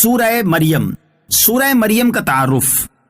سورہ مریم. سورہ مریم کا تعارف.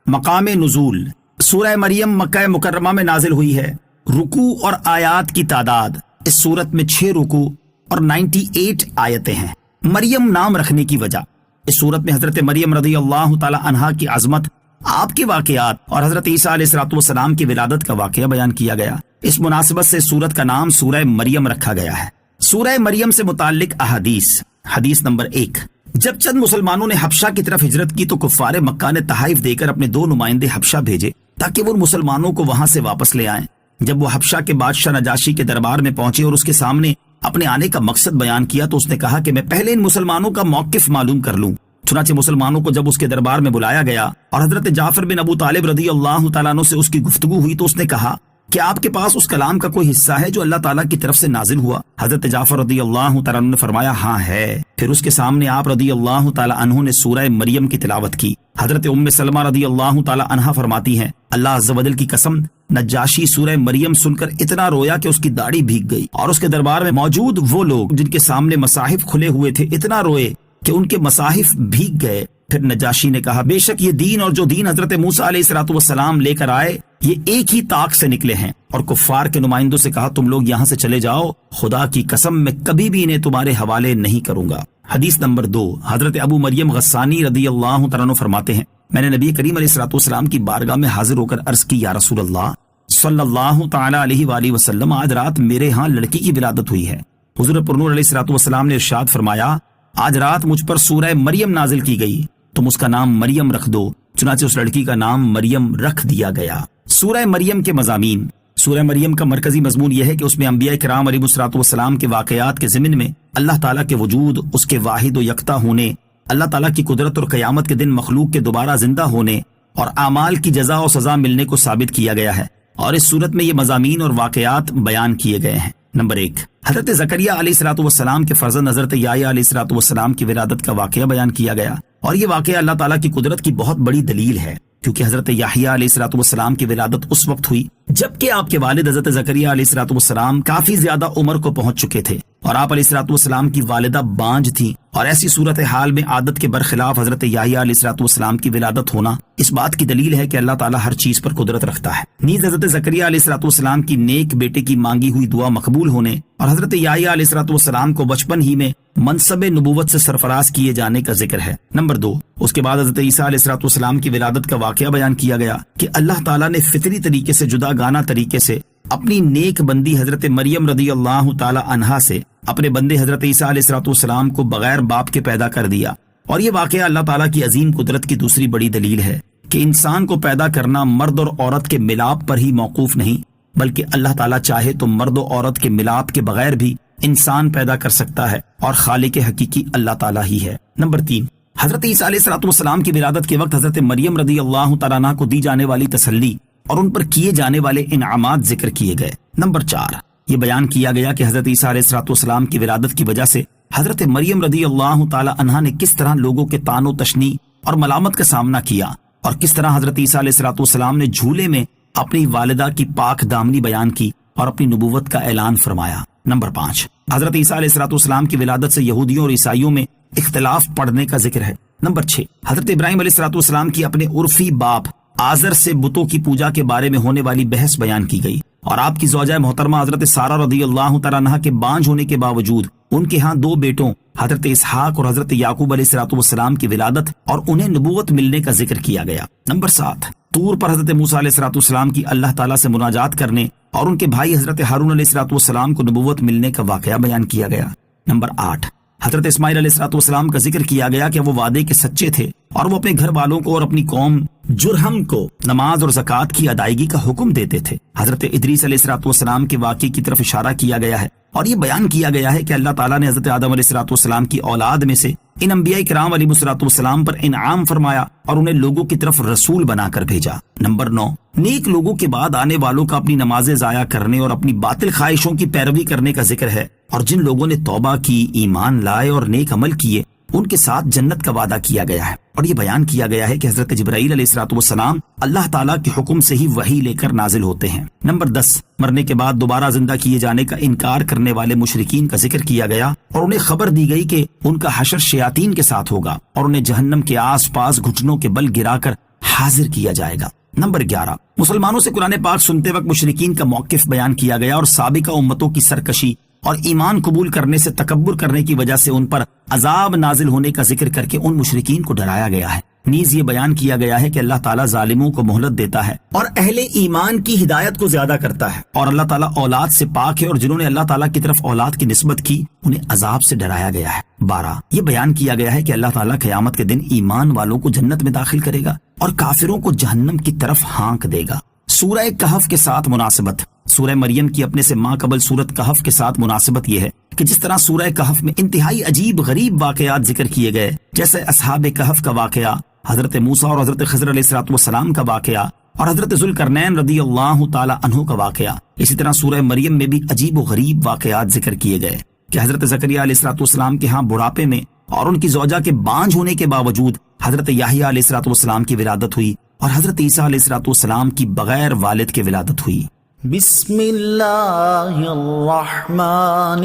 مقام نزول. سورہ مریم مکہ مکرمہ میں نازل ہوئی ہے. رکوع اور آیات کی تعداد. اس سورت میں 6 رکوع اور 98 آیتیں ہیں. مریم نام رکھنے کی وجہ. اس سورت میں حضرت مریم رضی اللہ تعالی عنہا کی عظمت، آپ کے واقعات اور حضرت عیسیٰ علیہ السلام کی ولادت کا واقعہ بیان کیا گیا. اس مناسبت سے سورت کا نام سورہ مریم رکھا گیا ہے. سورہ مریم سے متعلق احادیث. حدیث نمبر 1. جب چند مسلمانوں نے حبشہ کی طرف ہجرت کی تو کفار مکہ نے تحائف دے کر اپنے 2 نمائندے حبشہ بھیجے تاکہ وہ مسلمانوں کو وہاں سے واپس لے آئیں. جب وہ حبشہ کے بادشاہ نجاشی کے دربار میں پہنچے اور اس کے سامنے اپنے آنے کا مقصد بیان کیا تو اس نے کہا کہ میں پہلے ان مسلمانوں کا موقف معلوم کر لوں. چنانچہ مسلمانوں کو جب اس کے دربار میں بلایا گیا اور حضرت جعفر بن ابو طالب رضی اللہ تعالیٰ عنہ سے اس کی گفتگو ہوئی تو اس نے کہا کہ آپ کے پاس اس کلام کا کوئی حصہ ہے جو اللہ تعالیٰ کی طرف سے نازل ہوا؟ حضرت جعفر رضی اللہ تعالیٰ عنہ نے فرمایا ہاں ہے. پھر اس کے سامنے آپ رضی اللہ تعالیٰ عنہ نے سورہ مریم کی تلاوت کی. حضرت ام سلمہ رضی اللہ تعالیٰ عنہا فرماتی ہیں اللہ عز و جل کی قسم، نجاشی سورہ مریم سن کر اتنا رویا کہ اس کی داڑھی بھیگ گئی، اور اس کے دربار میں موجود وہ لوگ جن کے سامنے مصاحف کھلے ہوئے تھے اتنا روئے کہ ان کے مصاحف بھیگ گئے. پھر نجاشی نے کہا بے شک یہ دین اور جو دین حضرت موسیٰ علیہ السلام لے کر آئے یہ ایک ہی طاق سے نکلے ہیں. اور کفار کے نمائندوں سے کہا تم لوگ یہاں سے چلے جاؤ، خدا کی قسم میں کبھی بھی انہیں تمہارے حوالے نہیں کروں گا. حدیث نمبر 2. حضرت ابو مریم غسانی رضی اللہ تعالیٰ عنہ فرماتے ہیں میں نے نبی کریم علیہ السلام کی بارگاہ میں حاضر ہو کر عرض کی یا رسول اللہ صلی اللہ تعالی علیہ وآلہ وسلم، آج رات میرے ہاں لڑکی کی ولادت ہوئی ہے. حضور پرنور علیہ السلام نے ارشاد فرمایا آج رات مجھ پر سورہ مریم نازل کی گئی، تم اس کا نام مریم رکھ دو. چنانچہ اس لڑکی کا نام مریم رکھ دیا گیا. سورہ مریم کے مضامین. سورہ مریم کا مرکزی مضمون یہ ہے کہ اس میں انبیاء کرام علیہ السلام کے واقعات کے ضمن میں اللہ تعالیٰ کے وجود، اس کے واحد و یکتا ہونے، اللہ تعالیٰ کی قدرت اور قیامت کے دن مخلوق کے دوبارہ زندہ ہونے اور اعمال کی جزا و سزا ملنے کو ثابت کیا گیا ہے. اور اس صورت میں یہ مضامین اور واقعات بیان کیے گئے ہیں. نمبر 1. حضرت زکریا علیہ السلام کے فرزند حضرت یحییٰ علیہ السلام کی ولادت کا واقعہ بیان کیا گیا. اور یہ واقعہ اللہ تعالیٰ کی قدرت کی بہت بڑی دلیل ہے، کیونکہ حضرت یحییٰ علیہ السلام کی ولادت اس وقت ہوئی جبکہ آپ کے والد حضرت زکریا علیہ السلام کافی زیادہ عمر کو پہنچ چکے تھے اور آپ علیہ السلام کی والدہ بانجھ تھیں. اور ایسی صورتحال میں عادت کے برخلاف حضرت یحییٰ علیہ السلام کی ولادت ہونا اس بات کی دلیل ہے کہ اللہ تعالیٰ ہر چیز پر قدرت رکھتا ہے. نیز حضرت زکریا علیہ السلام کی نیک بیٹے کی مانگی ہوئی دعا مقبول ہونے اور حضرت یحییٰ علیہ السلام کو بچپن ہی میں منصب نبوت سے سرفراز کیے جانے کا ذکر ہے. نمبر 2. اس کے بعد حضرت عیسیٰ علیہ السلام کی ولادت کا واقعہ بیان کیا گیا کہ اللہ تعالیٰ نے فطری طریقے سے جدا گانا طریقے سے اپنی نیک بندی حضرت مریم رضی اللہ تعالی عنہا سے اپنے بندے حضرت عیسیٰ علیہ السلام کو بغیر باپ کے پیدا کر دیا. اور یہ واقعہ اللہ تعالیٰ کی عظیم قدرت کی دوسری بڑی دلیل ہے کہ انسان کو پیدا کرنا مرد اور عورت کے ملاپ پر ہی موقوف نہیں، بلکہ اللہ تعالیٰ چاہے تو مرد و عورت کے ملاپ کے بغیر بھی انسان پیدا کر سکتا ہے اور خالق حقیقی اللہ تعالیٰ ہی ہے. نمبر 3. حضرت عیسیٰ علیہ السلام کی ولادت کے وقت حضرت مریم رضی اللہ تعالیٰ عنہا کو دی جانے والی تسلی اور ان پر کیے جانے والے انعامات ذکر کیے گئے. نمبر 4. یہ بیان کیا گیا کہ حضرت عیسیٰ علیہ السلام کی ولادت کی وجہ سے حضرت مریم رضی اللہ تعالی عنہا نے کس طرح لوگوں کے طعن و تشنیع اور ملامت کا سامنا کیا اور کس طرح حضرت عیسیٰ علیہ السلام نے جھولے میں اپنی والدہ کی پاک دامنی بیان کی اور اپنی نبوت کا اعلان فرمایا. نمبر 5. حضرت عیسیٰ علیہ السلام کی ولادت سے یہودیوں اور عیسائیوں میں اختلاف پڑنے کا ذکر ہے. نمبر 6. حضرت ابراہیم علیہ السلام کی اپنے عرفی باپ آزر سے بتوں کی پوجا کے بارے میں ہونے والی بحث بیان کی گئی اور آپ کی زوجہ محترمہ حضرت سارہ رضی اللہ تعالیٰ عنہا کے بانجھ ہونے کے باوجود ان کے ہاں 2 بیٹوں حضرت اسحاق اور حضرت یعقوب علیہ السلام کی ولادت اور انہیں نبوت ملنے کا ذکر کیا گیا. نمبر 7. طور پر حضرت موسیٰ علیہ السلام کی اللہ تعالیٰ سے مناجات کرنے اور ان کے بھائی حضرت ہارون علیہ السلام کو نبوت ملنے کا واقعہ بیان کیا گیا. نمبر 8. حضرت اسماعیل علیہ السلام کا ذکر کیا گیا کہ وہ وعدے کے سچے تھے اور وہ اپنے گھر والوں کو اور اپنی قوم جرہم کو نماز اور زکوٰۃ کی ادائیگی کا حکم دیتے تھے. حضرت ادریس علیہ السلام کے واقعے کی طرف اشارہ کیا گیا ہے اور یہ بیان کیا گیا ہے کہ اللہ تعالیٰ نے حضرت آدم علیہ السلام کی اولاد میں سے ان انبیاء کرام علیہ السلام پر انعام فرمایا اور انہیں لوگوں کی طرف رسول بنا کر بھیجا. نمبر 9. نیک لوگوں کے بعد آنے والوں کا اپنی نمازیں ضائع کرنے اور اپنی باطل خواہشوں کی پیروی کرنے کا ذکر ہے اور جن لوگوں نے توبہ کی، ایمان لائے اور نیک عمل کیے ان کے ساتھ جنت کا وعدہ کیا گیا ہے، اور یہ بیان کیا گیا ہے کہ حضرت جبرائیل علیہ الصلوۃ والسلام اللہ تعالیٰ کے حکم سے ہی وحی لے کر نازل ہوتے ہیں۔ نمبر 10، مرنے کے بعد دوبارہ زندہ کیے جانے کا انکار کرنے والے مشرکین کا ذکر کیا گیا، اور انہیں خبر دی گئی کہ ان کا حشر شیاطین کے ساتھ ہوگا اور انہیں جہنم کے آس پاس گھٹنوں کے بل گرا کر حاضر کیا جائے گا۔ نمبر 11، مسلمانوں سے قرآن پاک سنتے وقت مشرکین کا موقف بیان کیا گیا اور سابقہ امتوں کی سرکشی اور ایمان قبول کرنے سے تکبر کرنے کی وجہ سے ان پر عذاب نازل ہونے کا ذکر کر کے ان مشرکین کو ڈرایا گیا ہے۔ نیز یہ بیان کیا گیا ہے کہ اللہ تعالیٰ ظالموں کو مہلت دیتا ہے اور اہل ایمان کی ہدایت کو زیادہ کرتا ہے، اور اللہ تعالیٰ اولاد سے پاک ہے، اور جنہوں نے اللہ تعالیٰ کی طرف اولاد کی نسبت کی انہیں عذاب سے ڈرایا گیا ہے۔ 12، یہ بیان کیا گیا ہے کہ اللہ تعالیٰ قیامت کے دن ایمان والوں کو جنت میں داخل کرے گا اور کافروں کو جہنم کی طرف ہانک دے گا۔ سورہ کہف کے ساتھ مناسبت، سورہ مریم کی اپنے سے ماں قبل سورت کہف کے ساتھ مناسبت یہ ہے کہ جس طرح سورہ کہف میں انتہائی عجیب غریب واقعات ذکر کیے گئے، جیسے اصحاب کہف کا واقعہ، حضرت موسیٰ اور حضرت خضر علیہ الصلوۃ والسلام کا واقعہ، اور حضرت ذوالقرنین رضی اللہ تعالی عنہ کا واقعہ، اسی طرح سورہ مریم میں بھی عجیب و غریب واقعات ذکر کیے گئے کہ حضرت زکریا علیہ الصلوۃ والسلام کے ہاں بڑھاپے میں اور ان کی زوجہ کے بانجھ ہونے کے باوجود حضرت یحییٰ علیہ الصلوۃ والسلام کی ولادت ہوئی، اور حضرت عیسیٰ علیہ الصلوۃ والسلام کی بغیر والد کے ولادت ہوئی۔ بسم اللہ الرحمن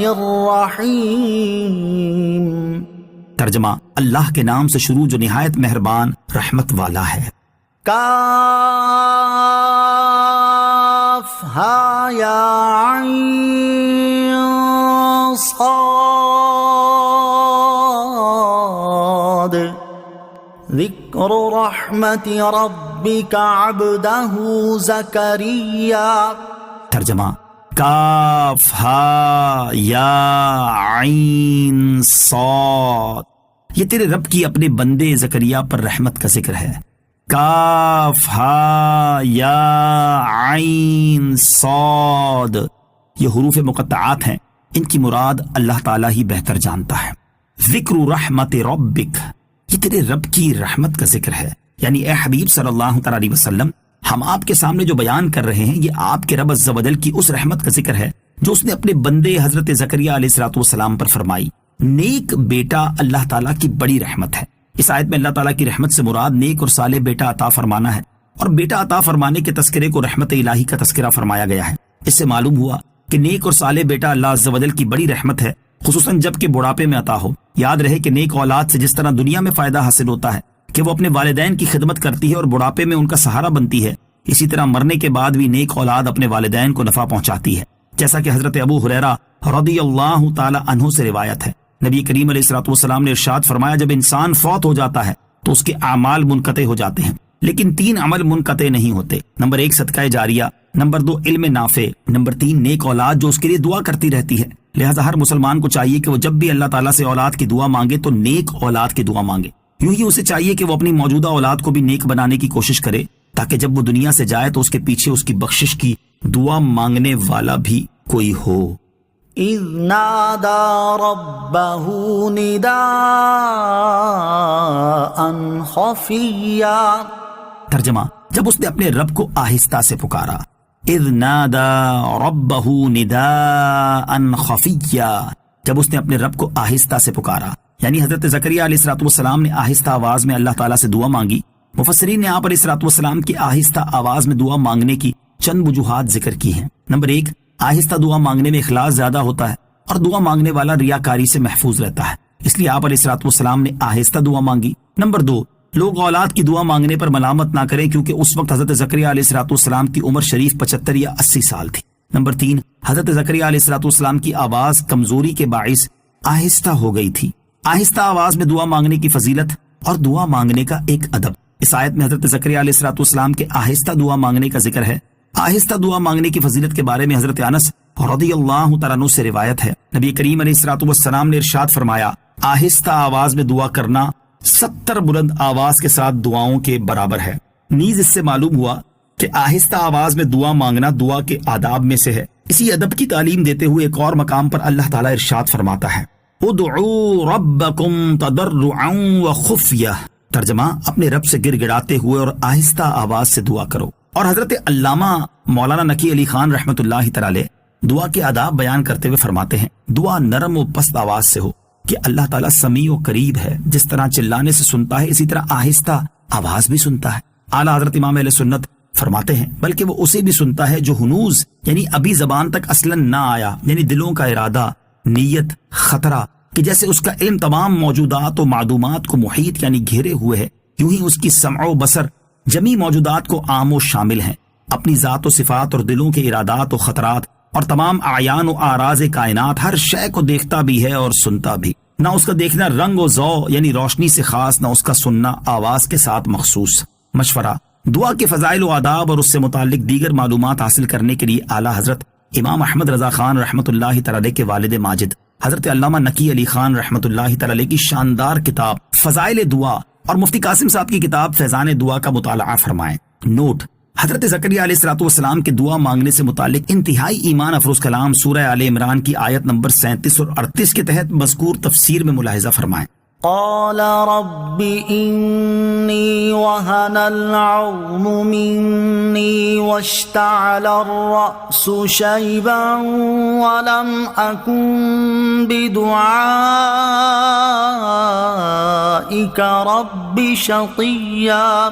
الرحیم۔ ترجمہ، اللہ کے نام سے شروع جو نہایت مہربان رحمت والا ہے۔ کاف ہا یا عین صاد، ذکر رحمت ربک عبدہ زکریا۔ ترجمہ، کاف ہا یا عین صاد، یہ تیرے رب کی اپنے بندے زکریا پر رحمت کا ذکر ہے۔ کاف ہا یا عین صاد، یہ حروف مقطعات ہیں، ان کی مراد اللہ تعالیٰ ہی بہتر جانتا ہے۔ ذکر رحمت ربک، یہ تیرے رب کی رحمت کا ذکر ہے، یعنی اے حبیب صلی اللہ تعالیٰ علیہ وسلم، ہم آپ کے سامنے جو بیان کر رہے ہیں یہ آپ کے رب عز و جل کی اس رحمت کا ذکر ہے جو اس نے اپنے بندے حضرت زکریا علیہ الصلوۃ والسلام پر فرمائی۔ نیک بیٹا اللہ تعالیٰ کی بڑی رحمت ہے۔ اس آیت میں اللہ تعالیٰ کی رحمت سے مراد نیک اور صالح بیٹا عطا فرمانا ہے، اور بیٹا عطا فرمانے کے تذکرے کو رحمت الہی کا تذکرہ فرمایا گیا ہے۔ اس سے معلوم ہوا کہ نیک اور صالح بیٹا اللہ عز و جل کی بڑی رحمت ہے، خصوصاً جب کہ بڑھاپے میں عطا ہو۔ یاد رہے کہ نیک اولاد سے جس طرح دنیا میں فائدہ حاصل ہوتا ہے کہ وہ اپنے والدین کی خدمت کرتی ہے اور بڑھاپے میں ان کا سہارا بنتی ہے، اسی طرح مرنے کے بعد بھی نیک اولاد اپنے والدین کو نفع پہنچاتی ہے، جیسا کہ حضرت ابو ہریرہ رضی اللہ تعالی عنہ سے روایت ہے۔ نبی کریم علیہ الصلوۃ والسلام نے ارشاد فرمایا، جب انسان فوت ہو جاتا ہے تو اس کے اعمال منقطع ہو جاتے ہیں، لیکن 3 عمل منقطع نہیں ہوتے۔ نمبر 1 صدقہ جاریہ، نمبر 2 علم نافع، نمبر 3 نیک اولاد جو اس کے لیے دعا کرتی رہتی ہے۔ لہٰذا ہر مسلمان کو چاہیے کہ وہ جب بھی اللہ تعالیٰ سے اولاد کی دعا مانگے تو نیک اولاد کی دعا مانگے۔ یوں ہی اسے چاہیے کہ وہ اپنی موجودہ اولاد کو بھی نیک بنانے کی کوشش کرے، تاکہ جب وہ دنیا سے جائے تو اس کے پیچھے اس کی بخشش کی دعا مانگنے والا بھی کوئی ہو۔ اذ نادى ربه نداء خفيا۔ ترجمہ، جب اس نے اپنے رب کو آہستہ سے پکارا۔ اذ نادى ربه نداء خفيا، جب اس نے اپنے رب کو آہستہ سے پکارا، یعنی حضرت زکریا علیہ الصلوۃ والسلام نے آہستہ آواز میں اللہ تعالیٰ سے دعا مانگی۔ مفسرین نے آپ علیہ الصلوۃ والسلام کی آہستہ آواز میں دعا مانگنے کی چند وجوہات ذکر کی ہیں۔ نمبر 1، آہستہ دعا مانگنے میں اخلاص زیادہ ہوتا ہے اور دعا مانگنے والا ریاکاری سے محفوظ رہتا ہے، اس لیے آپ علیہ الصلوۃ والسلام نے آہستہ دعا مانگی۔ نمبر 2، لوگ اولاد کی دعا مانگنے پر ملامت نہ کریں، کیونکہ اس وقت حضرت زکریا علیہ الصلوۃ والسلام کی عمر شریف 75 یا 80 سال تھی۔ نمبر 3، حضرت زکریا علیہ الصلوۃ والسلام کی آواز کمزوری کے باعث آہستہ ہو گئی تھی۔ آہستہ آواز میں دعا مانگنے کی فضیلت اور دعا مانگنے کا ایک ادب، اس آیت میں حضرت زکریا علیہ الصلوۃ والسلام کے آہستہ دعا مانگنے کا ذکر ہے۔ آہستہ دعا مانگنے کی فضیلت کے بارے میں حضرت انس رضی اللہ تعالیٰ عنہ سے روایت ہے، نبی کریم علیہ الصلوۃ والسلام نے ارشاد فرمایا، آہستہ آواز میں دعا کرنا 70 بلند آواز کے ساتھ دعاؤں کے برابر ہے۔ نیز اس سے معلوم ہوا کہ آہستہ آواز میں دعا مانگنا دعا کے آداب میں سے ہے۔ اسی ادب کی تعلیم دیتے ہوئے ایک اور مقام پر اللہ تعالیٰ ارشاد فرماتا ہے، ادعوا ربکم تضرعا وخفیہ۔ ترجمہ، اپنے رب سے گر گڑاتے ہوئے اور آہستہ آواز سے دعا کرو۔ اور حضرت علامہ مولانا نقی علی خان رحمۃ اللہ تعالی دعا کے آداب بیان کرتے ہوئے فرماتے ہیں، دعا نرم و پست آواز سے ہو، کہ اللہ تعالیٰ سمیع و قریب ہے، جس طرح چلانے سے سنتا ہے اسی طرح آہستہ آواز بھی سنتا ہے۔ اعلیٰ حضرت امام اہل سنت فرماتے ہیں بلکہ وہ اسے بھی سنتا ہے جو ہنوز یعنی ابھی زبان تک اصلاً نہ آیا، یعنی دلوں کا ارادہ، نیت، خطرہ، کہ جیسے اس کا علم تمام موجودات و معدومات کو محیط یعنی گھیرے ہوئے ہے، یوں ہی اس کی سمع و بصر جمی موجودات کو عام و شامل ہیں۔ اپنی ذات و صفات اور دلوں کے ارادات و خطرات اور تمام اعیان و آراز کائنات ہر شے کو دیکھتا بھی ہے اور سنتا بھی۔ نہ اس کا دیکھنا رنگ و ضوء یعنی روشنی سے خاص، نہ اس کا سننا آواز کے ساتھ مخصوص۔ مشورہ: دعا کے فضائل و آداب اور اس سے متعلق دیگر معلومات حاصل کرنے کے لیے اعلیٰ حضرت امام احمد رضا خان رحمۃ اللہ تعالی کے والد ماجد حضرت علامہ نقی علی خان رحمۃ اللہ تعالی کی شاندار کتاب فضائل دعا اور مفتی قاسم صاحب کی کتاب فیضان دعا کا مطالعہ فرمائیں۔ نوٹ: حضرت زکریا علیہ السلام کے دعا مانگنے سے متعلق انتہائی ایمان افروز کلام سورہ آل عمران کی آیت نمبر 37 اور 38 کے تحت مذکور تفسیر میں ملاحظہ فرمائیں۔ قال رب إني وهن العظم مني واشتعل الرأس شيبا ولم أكن بدعائك رب شقيا۔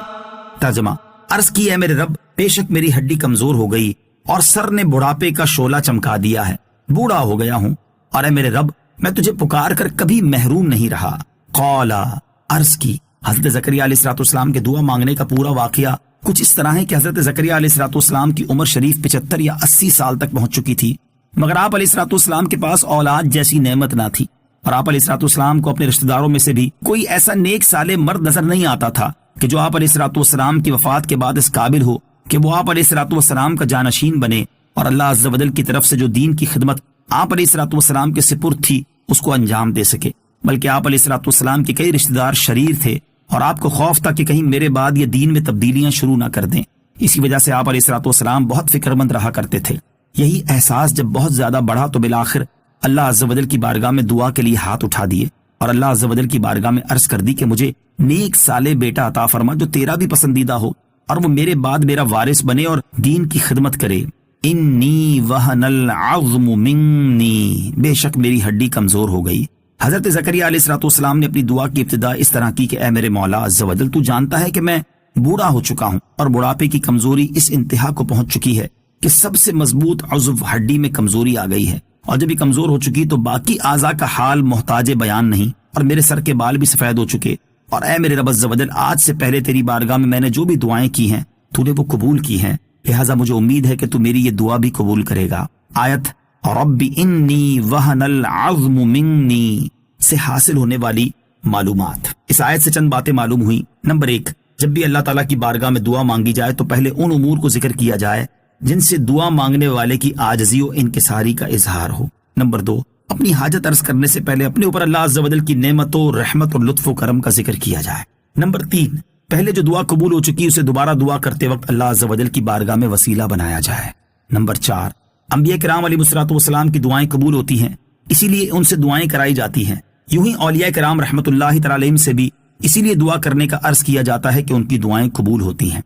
ترجمہ: عرض کی، اے میرے رب، بے شک میری ہڈی کمزور ہو گئی اور سر نے بڑھاپے کا شعلہ چمکا دیا ہے، بوڑھا ہو گیا ہوں، اور اے میرے رب میں تجھے پکار کر کبھی محروم نہیں رہا۔ قالا، عرض کی، حضرت زکریا علیہ السلام کے دعا مانگنے کا پورا واقعہ کچھ اس طرح ہے کہ حضرت زکریا علیہ السلام کی عمر شریف 75 یا 80 سال تک پہنچ چکی تھی، مگر آپ علیہ السلام کے پاس اولاد جیسی نعمت نہ تھی، اور آپ علیہ السلام کو اپنے رشتہ داروں میں سے بھی کوئی ایسا نیک صالح مرد نظر نہیں آتا تھا کہ جو آپ علیہ السلام کی وفات کے بعد اس قابل ہو کہ وہ آپ علیہ السلام کا جانشین بنے اور اللہ عز و جل کی طرف سے جو دین کی خدمت آپ علیہ السلام کے سپرد تھی اس کو انجام دے سکے۔ بلکہ آپ علیہ السلام کے کئی رشتہ دار شریر تھے اور آپ کو خوف تھا کہ کہیں میرے بعد یہ دین میں تبدیلیاں شروع نہ کر دیں، اسی وجہ سے آپ علیہ السلام بہت فکر مند رہا کرتے تھے۔ یہی احساس جب بہت زیادہ بڑھا تو بالآخر اللہ عز و جل کی بارگاہ میں دعا کے لیے ہاتھ اٹھا دیے اور اللہ عز و جل کی بارگاہ میں عرض کر دی کہ مجھے نیک صالح بیٹا عطا فرما جو تیرا بھی پسندیدہ ہو اور وہ میرے بعد میرا وارث بنے اور دین کی خدمت کرے۔ انی وہن العظم منی، بے شک میری ہڈی کمزور ہو گئی۔ حضرت زکریا علیہ السلام نے اپنی دعا کی ابتدا اس طرح کی کہ اے میرے مولا عز و جل، تو جانتا ہے کہ میں بوڑھا ہو چکا ہوں اور بڑھاپے کی کمزوری اس انتہا کو پہنچ چکی ہے کہ سب سے مضبوط عضو ہڈی میں کمزوری آ گئی ہے، اور جب یہ کمزور ہو چکی تو باقی اعضاء کا حال محتاج بیان نہیں، اور میرے سر کے بال بھی سفید ہو چکے، اور اے میرے رب عز و جل، آج سے پہلے تیری بارگاہ میں نے جو بھی دعائیں کی ہیں تو نے وہ قبول کی ہیں، لہٰذا مجھے امید ہے کہ تو میری یہ دعا بھی قبول کرے گا۔ آیت رب انی وہن العظم منی سے حاصل ہونے والی معلومات۔ اس آیت سے چند باتیں معلوم ہوئی۔ نمبر 1، جب بھی اللہ تعالیٰ کی بارگاہ میں دعا مانگی جائے تو پہلے ان امور کو ذکر کیا جائے جن سے دعا مانگنے والے کی عاجزی و انکساری کا اظہار ہو۔ نمبر 2، اپنی حاجت عرض کرنے سے پہلے اپنے اوپر اللہ عز و جل کی نعمتوں، رحمت اور لطف و کرم کا ذکر کیا جائے۔ نمبر 3، پہلے جو دعا قبول ہو چکی اسے دوبارہ دعا کرتے وقت اللہ عز و جل کی بارگاہ میں وسیلہ بنایا جائے۔ نمبر 4، انبیاء کرام علیہ السلام کی دعائیں قبول ہوتی ہیں، اسی لیے ان سے دعائیں کرائی جاتی ہیں، یوں ہی اولیاء کرام رحمۃ اللہ تعالی علیہم سے بھی اسی لیے دعا کرنے کا عرض کیا جاتا ہے کہ ان کی دعائیں قبول ہوتی ہیں۔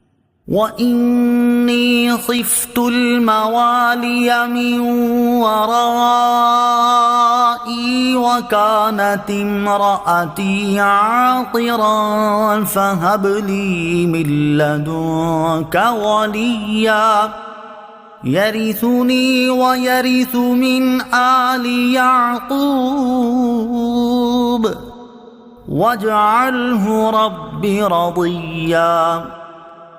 وَإِنِّي خِفْتُ الْمَوَالِيَ مِنْ وَرَائِي وَكَانَتِ امْرَأَتِي عَاقِرًا فَهَبْ لِي مِن لَّدُنكَ وَلِيًّا يَرِثُنِي وَيَرِثُ مِنْ آلِ يَعْقُوبَ وَاجْعَلْهُ رَبِّ رَضِيًّا۔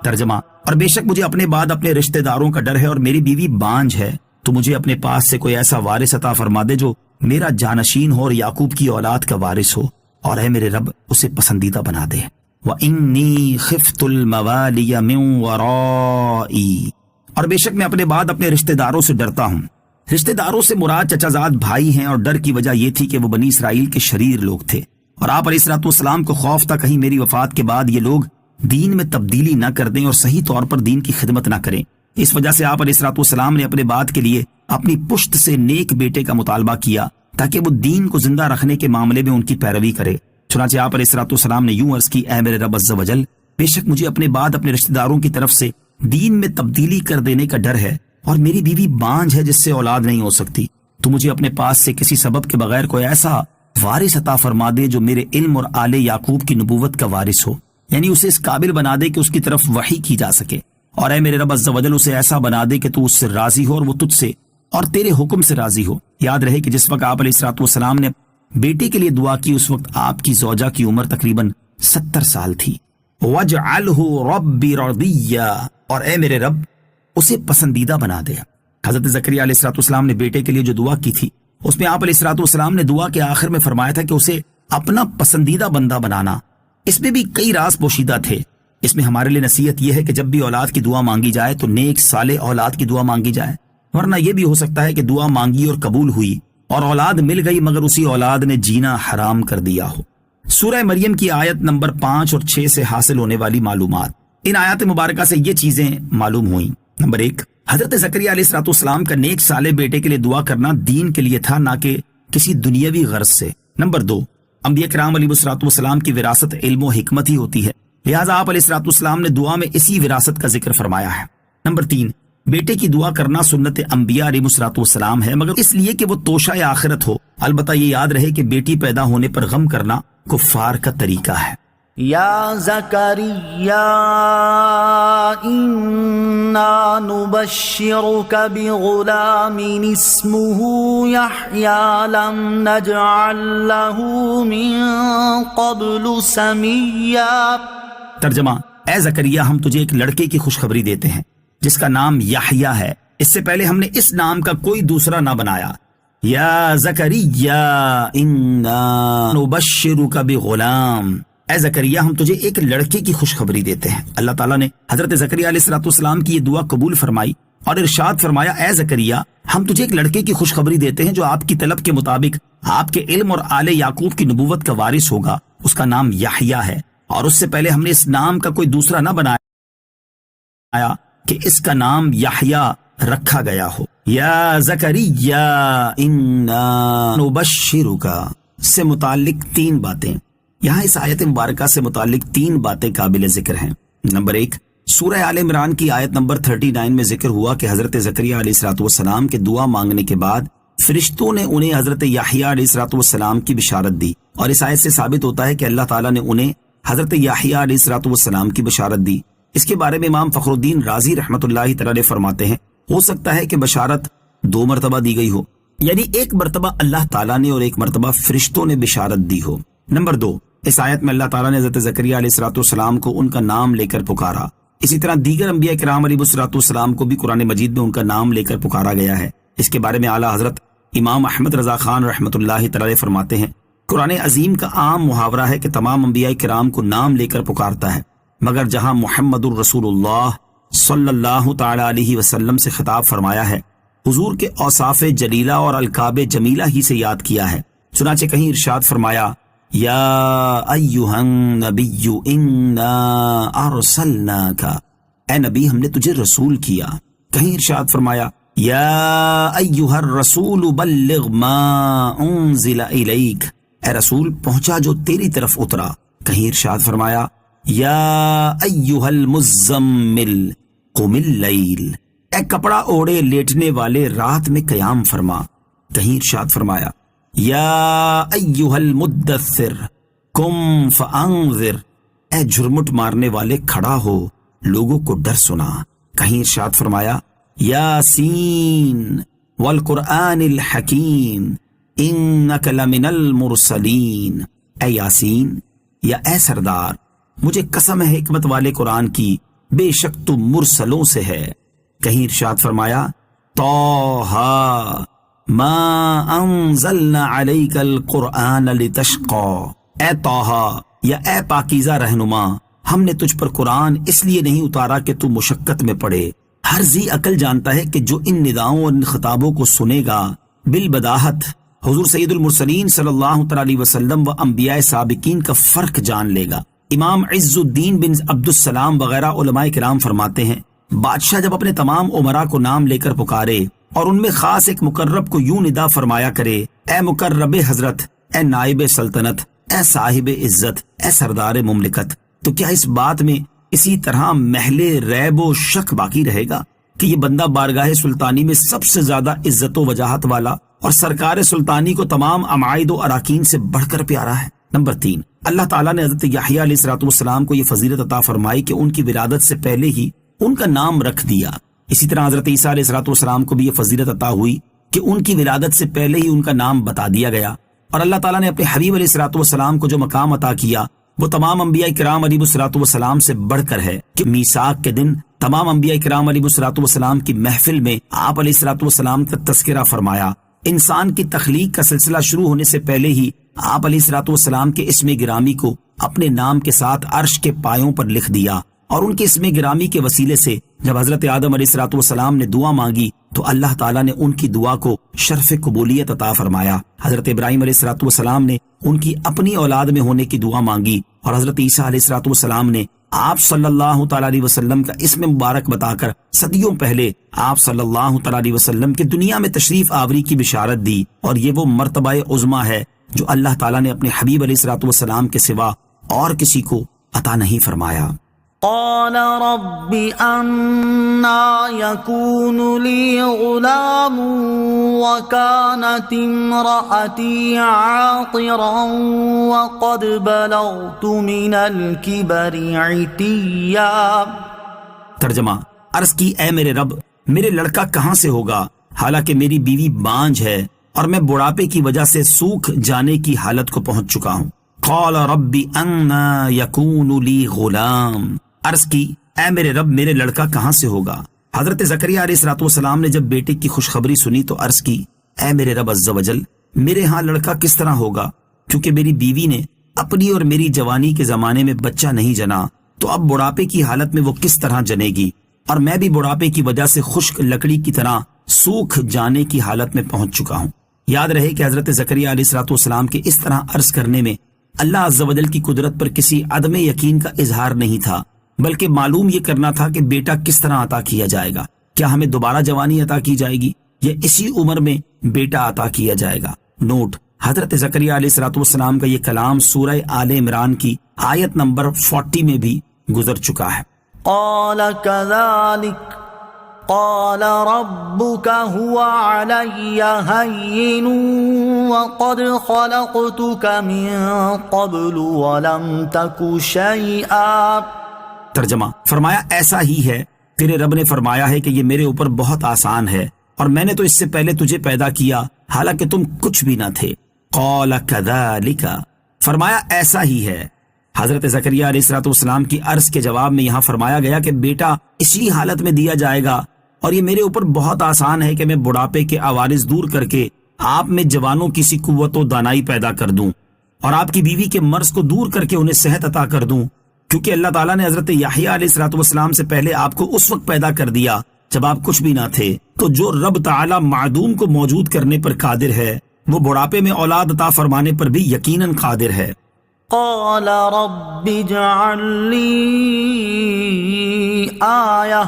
ترجمہ: اور بے شک مجھے اپنے بعد اپنے رشتہ داروں کا ڈر ہے اور میری بیوی بانجھ ہے، تو مجھے اپنے پاس سے کوئی ایسا وارث عطا فرما دے جو میرا جانشین ہو اور یعقوب کی اولاد کا وارث ہو، اور اے میرے رب اسے پسندیدہ بنا دے۔ وَإِنِّي خِفْتُ الْمَوَالِيَ مِن وَرَائِي، اور بے شک میں اپنے بعد اپنے رشتہ داروں سے ڈرتا ہوں۔ رشتہ داروں سے مراد چچا زاد بھائی ہیں، اور ڈر کی وجہ یہ تھی کہ وہ بنی اسرائیل کے شریر لوگ تھے، اور آپ علیہ السلام کو خوف تھا کہیں میری وفات کے بعد یہ لوگ دین میں تبدیلی نہ کر دیں اور صحیح طور پر دین کی خدمت نہ کریں۔ اس وجہ سے آپ علیہ السلام نے اپنے بعد کے لیے اپنی پشت سے نیک بیٹے کا مطالبہ کیا تاکہ وہ دین کو زندہ رکھنے کے معاملے میں ان کی پیروی کرے۔ چنانچہ آپ علیہ السلام نے یوں عرض کی، اے میرے رب عز و جل، بے شک مجھے اپنے بعد اپنے رشتہ داروں کی طرف سے دین میں تبدیلی کر دینے کا ڈر ہے، اور میری بیوی بانجھ ہے جس سے اولاد نہیں ہو سکتی، تو مجھے اپنے پاس سے کسی سبب کے بغیر کوئی ایسا وارث عطا فرما دے جو میرے علم اور آل یعقوب کی نبوت کا وارث ہو، یعنی اسے اس قابل بنا دے کہ اس کی طرف وحی کی جا سکے، اور اے میرے رب عز و جل اسے ایسا بنا دے کہ تو اس سے راضی ہو اور وہ تجھ سے اور تیرے حکم سے راضی ہو۔ یاد رہے کہ جس وقت آپ علیہ الصلوۃ والسلام نے بیٹے کے لیے دعا کی اس وقت آپ کی زوجہ کی عمر تقریباً 70 سال تھی۔ وَاجْعَلْهُ رَبِّ رَضِيًّا، اور اے میرے رب اسے پسندیدہ بنا دے۔ حضرت زکریا علیہ الصلوۃ والسلام نے بیٹے کے لیے جو دعا کی تھی اس میں آپ علیہ الصلوۃ والسلام نے دعا کے آخر میں فرمایا تھا کہ اسے اپنا پسندیدہ بندہ بنانا۔ اس میں بھی کئی راز پوشیدہ تھے۔ اس میں ہمارے لیے نصیحت یہ ہے کہ جب بھی اولاد کی دعا مانگی جائے تو نیک صالح اولاد کی دعا مانگی جائے، ورنہ یہ بھی ہو سکتا ہے کہ دعا مانگی اور قبول ہوئی اور اولاد مل گئی مگر اسی اولاد نے جینا حرام کر دیا ہو۔ سورہ مریم کی آیت نمبر 5 اور 6 سے حاصل ہونے والی معلومات۔ ان آیات مبارکہ سے یہ چیزیں معلوم ہوئیں۔ نمبر 1، حضرت زکریا علیہ الصلوۃ والسلام کا نیک صالح بیٹے کے لیے دعا کرنا دین کے لیے تھا، نہ کہ کسی دنیاوی غرض سے۔ نمبر 2، انبیاء کرام علیہ الصلوۃ والسلام کی وراثت علم و حکمت ہی ہوتی ہے، لہٰذا آپ علیہ الصلوۃ والسلام نے دعا میں اسی وراثت کا ذکر فرمایا ہے۔ نمبر 3، بیٹے کی دعا کرنا سنت انبیاء علیہ الصلوۃ والسلام ہے، مگر اس لیے کہ وہ توشہ آخرت ہو۔ البتہ یہ یاد رہے کہ بیٹی پیدا ہونے پر غم کرنا کفار کا طریقہ ہے۔ یا زکریا انا نبشرک بغلام اسمہ یحیی لم نجعل له من قبل سمیا۔ ترجمہ، اے زکریا ہم تجھے ایک لڑکے کی خوشخبری دیتے ہیں جس کا نام یحییٰ ہے، اس سے پہلے ہم نے اس نام کا کوئی دوسرا نہ بنایا۔ یا زکریا انا نبشرک بغلام، اے زکریا ہم تجھے ایک لڑکے کی خوشخبری دیتے ہیں۔ اللہ تعالیٰ نے حضرت زکریا علیہ الصلوۃ والسلام کی یہ دعا قبول فرمائی اور ارشاد فرمایا، اے زکریا ہم تجھے ایک لڑکے کی خوشخبری دیتے ہیں جو آپ کی طلب کے مطابق آپ کے علم اور آل یعقوب کی نبوت کا وارث ہوگا، اس کا نام یحییٰ ہے، اور اس سے پہلے ہم نے اس نام کا کوئی دوسرا نہ بنایا کہ اس کا نام یحییٰ رکھا گیا ہو۔ یا زکریا انا نبشرک سے متعلق 3 باتیں، یہاں اس آیت مبارکہ سے متعلق 3 باتیں قابل ذکر ہیں۔ نمبر 1، سورہ آل عمران کی آیت نمبر 39 میں ذکر ہوا کہ حضرت زکریا علیہ الصلوۃ والسلام کے دعا مانگنے کے بعد فرشتوں نے انہیں حضرت یحییٰ علیہ الصلوۃ والسلام کی بشارت دی، اور اس آیت سے ثابت ہوتا ہے کہ اللہ تعالیٰ نے انہیں حضرت یحییٰ علیہ الصلوۃ والسلام کی بشارت دی۔ اس کے بارے میں امام فخر الدین رازی رحمۃ اللہ تعالی فرماتے ہیں، ہو سکتا ہے کہ بشارت 2 مرتبہ دی گئی ہو، یعنی ایک مرتبہ اللہ تعالیٰ نے اور ایک مرتبہ فرشتوں نے بشارت دی ہو۔ نمبر 2، اس آیت میں اللہ تعالیٰ نے حضرت زکریا علیہ الصلوۃ والسلام کو ان کا نام لے کر پکارا۔ اسی طرح دیگر انبیاء کرام علیہ الصلوۃ والسلام کو بھی قرآن مجید میں ان کا نام لے کر پکارا گیا ہے۔ اس کے بارے میں اعلیٰ حضرت امام احمد رضا خان رحمۃ اللہ تعالی فرماتے ہیں، قرآن عظیم کا عام محاورہ ہے کہ تمام انبیاء کرام کو نام لے کر پکارتا ہے، مگر جہاں محمد الرسول اللہ صلی اللہ تعالی علیہ وسلم سے خطاب فرمایا ہے، حضور کے اوصاف جلیلہ اور القاب جمیلہ ہی سے یاد کیا ہے۔ چنانچہ کہیں ارشاد فرمایا، یا ایہا النبی انا ارسلناک، اے نبی ہم نے تجھے رسول کیا۔ کہیں ارشاد فرمایا، یا ایہا الرسول بلغ ما انزل الیک، اے رسول پہنچا جو تیری طرف اترا۔ کہیں ارشاد فرمایا، یا ایہا المزمل قم اللیل، اے کپڑا اوڑے لیٹنے والے رات میں قیام فرما۔ کہیں ارشاد فرمایا، یا ایہا المدثر قم فانذر، اے جھرمٹ مارنے والے کھڑا ہو لوگوں کو ڈر سنا۔ کہیں ارشاد فرمایا، یاسین والقرآن الحکیم انک لمن المرسلین، اے یاسین یا اے سردار مجھے قسم ہے حکمت والے قرآن کی، بے شک تو مرسلوں سے ہے۔ کہیں ارشاد فرمایا، طٰہٰ ما انزلنا علیک القرآن لتشقی، اے طٰہٰ یا اے پاکیزہ رہنما ہم نے تجھ پر قرآن اس لیے نہیں اتارا کہ تو مشقت میں پڑے۔ ہر ذی عقل جانتا ہے کہ جو ان نداؤں اور ان خطابوں کو سنے گا بالبداہت حضور سید المرسلین صلی اللہ تعالی علیہ وسلم و انبیاء سابقین کا فرق جان لے گا۔ امام عز الدین بن عبد السلام وغیرہ علماء کرام فرماتے ہیں، بادشاہ جب اپنے تمام امراء کو نام لے کر پکارے اور ان میں خاص ایک مقرب کو یوں ندا فرمایا کرے، اے مقرب حضرت، اے نائب سلطنت، اے صاحب عزت، اے سردار مملکت، تو کیا اس بات میں اسی طرح محل ریب و شک باقی رہے گا کہ یہ بندہ بارگاہ سلطانی میں سب سے زیادہ عزت و وجاہت والا اور سرکار سلطانی کو تمام عمائد و اراکین سے بڑھ کر پیارا ہے۔ نمبر 3، اللہ تعالیٰ نے حضرت یحییٰ علیہ الصلوۃ والسلام کو یہ فضیلت عطا فرمائی کہ ان کی ولادت سے پہلے ہی ان کا نام رکھ دیا۔ اسی طرح حضرت عیسیٰ علیہ الصلوۃ والسلام کو بھی یہ فضیلت عطا ہوئی کہ ان کی ولادت سے پہلے ہی ان کا نام بتا دیا گیا۔ اور اللہ تعالیٰ نے اپنے حبیب علیہ الصلوۃ والسلام کو جو مقام عطا کیا وہ تمام انبیاء کرام علیہ الصلوۃ والسلام سے بڑھ کر ہے کہ میثاق کے دن تمام انبیاء کرام علیہ الصلوۃ والسلام کی محفل میں آپ علیہ الصلوۃ والسلام کا تذکرہ فرمایا۔ انسان کی تخلیق کا سلسلہ شروع ہونے سے پہلے ہی آپ علیہ الصلوۃ والسلام کے اسم گرامی کو اپنے نام کے ساتھ عرش کے پایوں پر لکھ دیا، اور ان کے اسم گرامی کے وسیلے سے جب حضرت آدم علیہ الصلوۃ والسلام نے دعا مانگی تو اللہ تعالیٰ نے ان کی دعا کو شرف قبولیت عطا فرمایا۔ حضرت ابراہیم علیہ الصلوۃ والسلام نے ان کی اپنی اولاد میں ہونے کی دعا مانگی، اور حضرت عیسیٰ علیہ الصلوۃ والسلام نے آپ صلی اللہ تعالیٰ علیہ وسلم کا اسم مبارک بتا کر صدیوں پہلے آپ صلی اللہ تعالیٰ علیہ وسلم کے دنیا میں تشریف آوری کی بشارت دی، اور یہ وہ مرتبہ عظمیٰ ہے جو اللہ تعالیٰ نے اپنے حبیب علیہ الصلوۃ والسلام کے سوا اور کسی کو عطا نہیں فرمایا۔ قال رب أنا يكون لي غلام وكانت امرأتي عاقرا وقد بلغت من الكبر عتيا۔ ترجمہ، عرض کی اے میرے رب میرے لڑکا کہاں سے ہوگا حالانکہ میری بیوی بانجھ ہے اور میں بڑھاپے کی وجہ سے سوکھ جانے کی حالت کو پہنچ چکا ہوں۔ قال رب انا يكون لي غلام، عرض کی اے میرے رب میرے لڑکا کہاں سے ہوگا۔ حضرت زکریا علیہ الصلوۃ والسلام نے جب بیٹے کی خوشخبری سنی تو عرض کی اے میرے رب عز و جل میرے ہاں لڑکا کس طرح ہوگا، کیونکہ میری بیوی نے اپنی اور میری جوانی کے زمانے میں بچہ نہیں جنا، تو اب بڑھاپے کی حالت میں وہ کس طرح جنے گی، اور میں بھی بڑھاپے کی وجہ سے خشک لکڑی کی طرح سوکھ جانے کی حالت میں پہنچ چکا ہوں۔ یاد رہے کہ حضرت زکریا علیہ الصلوۃ والسلام کے اس طرح عرض کرنے میں اللہ عز و جل کی قدرت پر کسی عدم یقین کا اظہار نہیں تھا، بلکہ معلوم یہ کرنا تھا کہ بیٹا کس طرح عطا کیا جائے گا، کیا ہمیں دوبارہ جوانی عطا کی جائے گی یا اسی عمر میں بیٹا عطا کیا جائے گا۔ نوٹ، حضرت زکریا علیہ الصلوۃ والسلام کا یہ کلام سورہ آل عمران کی آیت نمبر 40 میں بھی گزر چکا ہے۔ قال كذلك قال ربك هو علي هين وقد خلقتك من قبل ولم تك شيئا۔ ترجمہ، فرمایا ایسا ہی ہے، تیرے رب نے فرمایا ہے کہ یہ میرے اوپر بہت آسان ہے، اور میں نے تو اس سے پہلے تجھے پیدا کیا حالانکہ تم کچھ بھی نہ تھے۔ قال كذلك، فرمایا ایسا ہی ہے۔ حضرت زکریا علیہ الصلوۃ والسلام کی عرض کے جواب میں یہاں فرمایا گیا کہ بیٹا اسی حالت میں دیا جائے گا، اور یہ میرے اوپر بہت آسان ہے کہ میں بڑھاپے کے عوارض دور کر کے آپ میں جوانوں کی سی قوت و دانائی پیدا کر دوں، اور آپ کی بیوی کے مرض کو دور کر کے انہیں صحت عطا کر دوں، کیونکہ اللہ تعالیٰ نے حضرت یحییٰ علیہ الصلوۃ والسلام سے پہلے آپ کو اس وقت پیدا کر دیا جب آپ کچھ بھی نہ تھے۔ تو جو رب تعالیٰ معدوم کو موجود کرنے پر قادر ہے وہ بڑھاپے میں اولاد عطا فرمانے پر بھی یقیناً قادر ہے۔ قال رب اجعل لي آية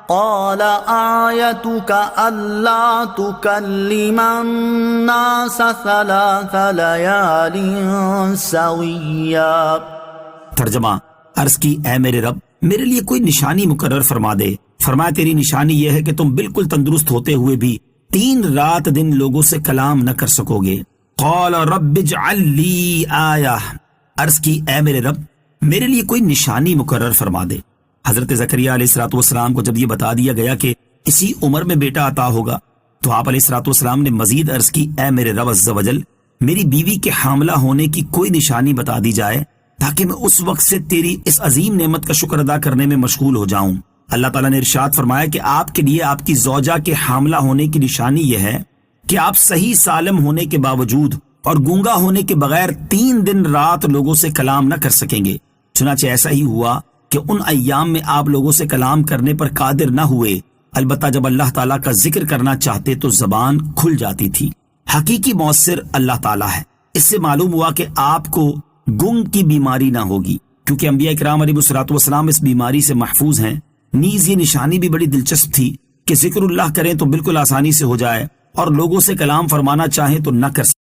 قال آيتك ألا تكلم الناس 3 ليال سويا۔ ترجمہ، عرض کی اے میرے رب میرے لیے کوئی نشانی مقرر فرما دے۔ فرمایا تیری نشانی یہ ہے کہ تم بالکل تندرست ہوتے ہوئے بھی 3 رات دن لوگوں سے کلام نہ کر سکو گے۔ قال رب اجعل لی آیہ، عرض کی اے میرے رب میرے لیے کوئی نشانی مقرر فرما دے۔ حضرت زکریا علیہ الصلوۃ والسلام کو جب یہ بتا دیا گیا کہ اسی عمر میں بیٹا عطا ہوگا تو آپ علیہ الصلوۃ والسلام نے مزید عرض کی اے میرے رب عز و جل میری بیوی کے حاملہ ہونے کی کوئی نشانی بتا دی جائے تاکہ میں اس وقت سے تیری اس عظیم نعمت کا شکر ادا کرنے میں مشغول ہو جاؤں۔ اللہ تعالیٰ نے ارشاد فرمایا کہ آپ کے لیے آپ کی زوجہ کے حاملہ ہونے کی نشانی یہ ہے کہ آپ صحیح سالم ہونے کے باوجود اور گونگا ہونے کے بغیر 3 دن رات لوگوں سے کلام نہ کر سکیں گے۔ چنانچہ ایسا ہی ہوا کہ ان ایام میں آپ لوگوں سے کلام کرنے پر قادر نہ ہوئے، البتہ جب اللہ تعالیٰ کا ذکر کرنا چاہتے تو زبان کھل جاتی تھی۔ حقیقی مؤثر اللہ تعالیٰ ہے۔ اس سے معلوم ہوا کہ آپ کو گنگ کی بیماری نہ ہوگی، کیونکہ انبیاء کرام علیہ الصلوۃ والسلام اس بیماری سے محفوظ ہیں۔ نیز یہ نشانی بھی بڑی دلچسپ تھی کہ ذکر اللہ کریں تو بالکل آسانی سے ہو جائے، اور لوگوں سے کلام فرمانا چاہیں تو نہ کر سکیں۔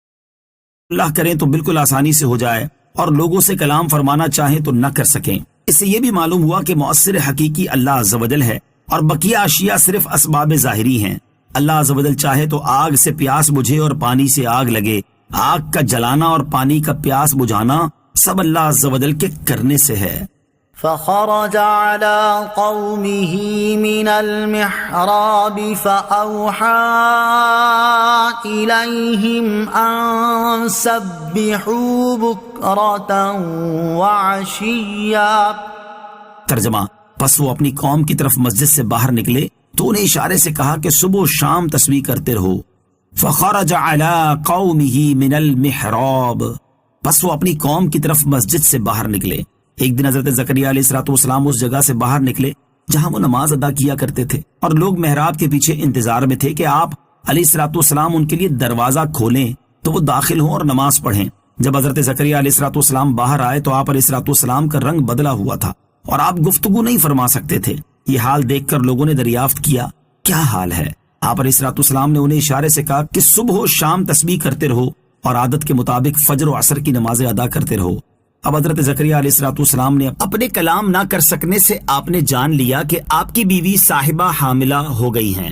اللہ کریں تو بالکل آسانی سے ہو جائے اور لوگوں سے کلام فرمانا چاہیں تو نہ کر سکیں۔ اس سے یہ بھی معلوم ہوا کہ مؤثر حقیقی اللہ عز و جل ہے اور بقیہ اشیاء صرف اسباب ظاہری ہیں۔ اللہ عز و جل چاہے تو آگ سے پیاس بجھے اور پانی سے آگ لگے، آگ کا جلانا اور پانی کا پیاس بجھانا سب اللہ عز و جل کے کرنے سے ہے۔ فخرج على قومه من المحراب فأوحى إليهم أن سبحوا بكرة وعشيا۔ ترجمہ، پس وہ اپنی قوم کی طرف مسجد سے باہر نکلے تو انہیں اشارے سے کہا کہ صبح و شام تسبیح کرتے رہو۔ فخرج على قومه من المحراب، پس وہ اپنی قوم کی طرف مسجد سے باہر نکلے۔ ایک دن حضرت زکریا علیہ السلام اس جگہ سے باہر نکلے جہاں وہ نماز ادا کیا کرتے تھے، اور لوگ محراب کے پیچھے انتظار میں تھے کہ آپ علیہ السلام ان کے لیے دروازہ کھولیں تو وہ داخل ہوں اور نماز پڑھیں۔ جب حضرت زکریا علیہ السلام باہر آئے تو آپ علیہ السلام کا رنگ بدلا ہوا تھا اور آپ گفتگو نہیں فرما سکتے تھے۔ یہ حال دیکھ کر لوگوں نے دریافت کیا، کیا حال ہے؟ آپ علیہ السلام نے انہیں اشارے سے کہا کہ صبح و شام تسبیح کرتے رہو اور عادت کے مطابق فجر و عصر کی نمازیں ادا کرتے رہو۔ اب حضرت زکریا علیہ السلام نے اپنے کلام نہ کر سکنے سے آپ نے جان لیا کہ آپ کی بیوی صاحبہ حاملہ ہو گئی ہیں۔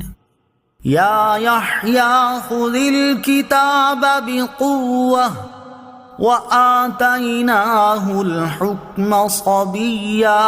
یا یحییٰ خذ الکتاب بقوة وآتیناہ الحکم صبیا۔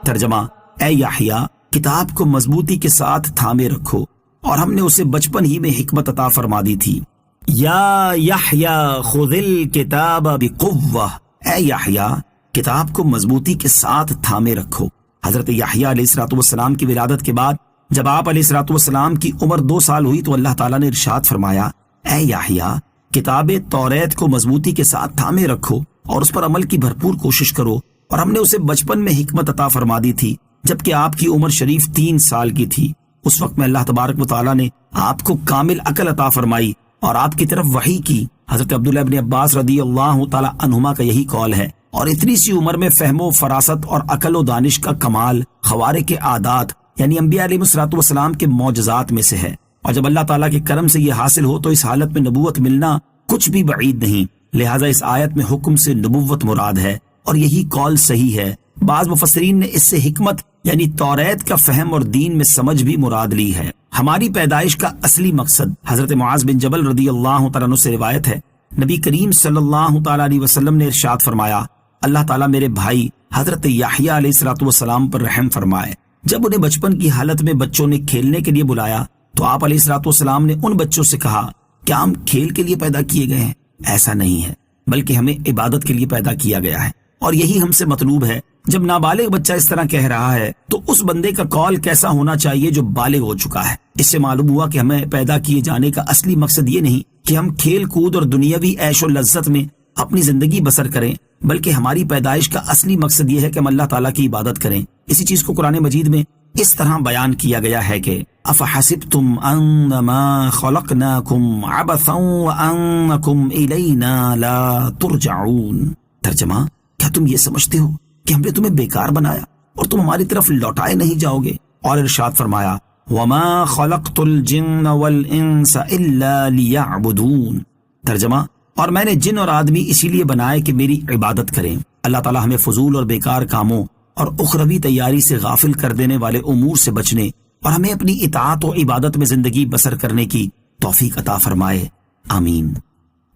ترجمہ، اے یحییٰ، کتاب کو مضبوطی کے ساتھ تھامے رکھو اور ہم نے اسے بچپن ہی میں حکمت عطا فرما دی تھی۔ یا یحییٰ خذ الکتاب بقوة، اے یحییٰ، کتاب کو مضبوطی کے ساتھ تھامے رکھو۔ حضرت یحییٰ علیہ السلام کی ولادت کے بعد جب آپ علیہ السلام کی عمر 2 سال ہوئی تو اللہ تعالیٰ نے ارشاد فرمایا، اے یحییٰ، کتاب توریت کو مضبوطی کے ساتھ تھامے رکھو اور اس پر عمل کی بھرپور کوشش کرو، اور ہم نے اسے بچپن میں حکمت عطا فرما دی تھی جبکہ آپ کی عمر شریف 3 سال کی تھی۔ اس وقت میں اللہ تبارک و تعالیٰ نے آپ کو کامل عقل عطا فرمائی اور آپ کی طرف وحی کی۔ حضرت عبداللہ ابن عباس رضی اللہ تعالی عنہما کا یہی قول ہے، اور اتنی سی عمر میں فہم و فراست اور عقل و دانش کا کمال خوارق کے عادات یعنی انبیاء علیہ السلام کے معجزات میں سے ہے، اور جب اللہ تعالیٰ کے کرم سے یہ حاصل ہو تو اس حالت میں نبوت ملنا کچھ بھی بعید نہیں۔ لہٰذا اس آیت میں حکم سے نبوت مراد ہے اور یہی قول صحیح ہے۔ بعض مفسرین نے اس سے حکمت یعنی توریت کا فہم اور دین میں سمجھ بھی مراد لی ہے۔ ہماری پیدائش کا اصلی مقصد، حضرت معاذ بن جبل رضی اللہ تعالیٰ عنہ سے روایت ہے، نبی کریم صلی اللہ تعالیٰ علیہ وسلم نے ارشاد فرمایا، اللہ تعالیٰ میرے بھائی حضرت یحییٰ علیہ السلام پر رحم فرمائے۔ جب انہیں بچپن کی حالت میں بچوں نے کھیلنے کے لیے بلایا تو آپ علیہ السلام نے ان بچوں سے کہا، کیا ہم کھیل کے لیے پیدا کیے گئے ہیں؟ ایسا نہیں ہے، بلکہ ہمیں عبادت کے لیے پیدا کیا گیا ہے، اور یہی ہم سے مطلوب ہے۔ جب نابالغ بچہ اس طرح کہہ رہا ہے تو اس بندے کا قول کیسا ہونا چاہیے جو بالغ ہو چکا ہے؟ اس سے معلوم ہوا کہ ہمیں پیدا کیے جانے کا اصلی مقصد یہ نہیں کہ ہم کھیل کود اور دنیاوی عیش و لذت میں اپنی زندگی بسر کریں، بلکہ ہماری پیدائش کا اصلی مقصد یہ ہے کہ ہم اللہ تعالیٰ کی عبادت کریں۔ اسی چیز کو قرآن مجید میں اس طرح بیان کیا گیا ہے کہ افحسبتم انما خلقناکم عبثا وانکم الینا لا ترجعون۔ ترجمہ، کیا تم یہ سمجھتے ہو کہ ہم نے تمہیں بیکار بنایا اور تم ہماری طرف لوٹائے نہیں جاؤ گے؟ اور ارشاد فرمایا، وما خلقت الجن والانس الا لیعبدون۔ ترجمہ، اور میں نے جن اور آدمی اسی لیے بنائے کہ میری عبادت کریں۔ اللہ تعالیٰ ہمیں فضول اور بیکار کاموں اور اخروی تیاری سے غافل کر دینے والے امور سے بچنے اور ہمیں اپنی اطاعت و عبادت میں زندگی بسر کرنے کی توفیق عطا فرمائے، آمین۔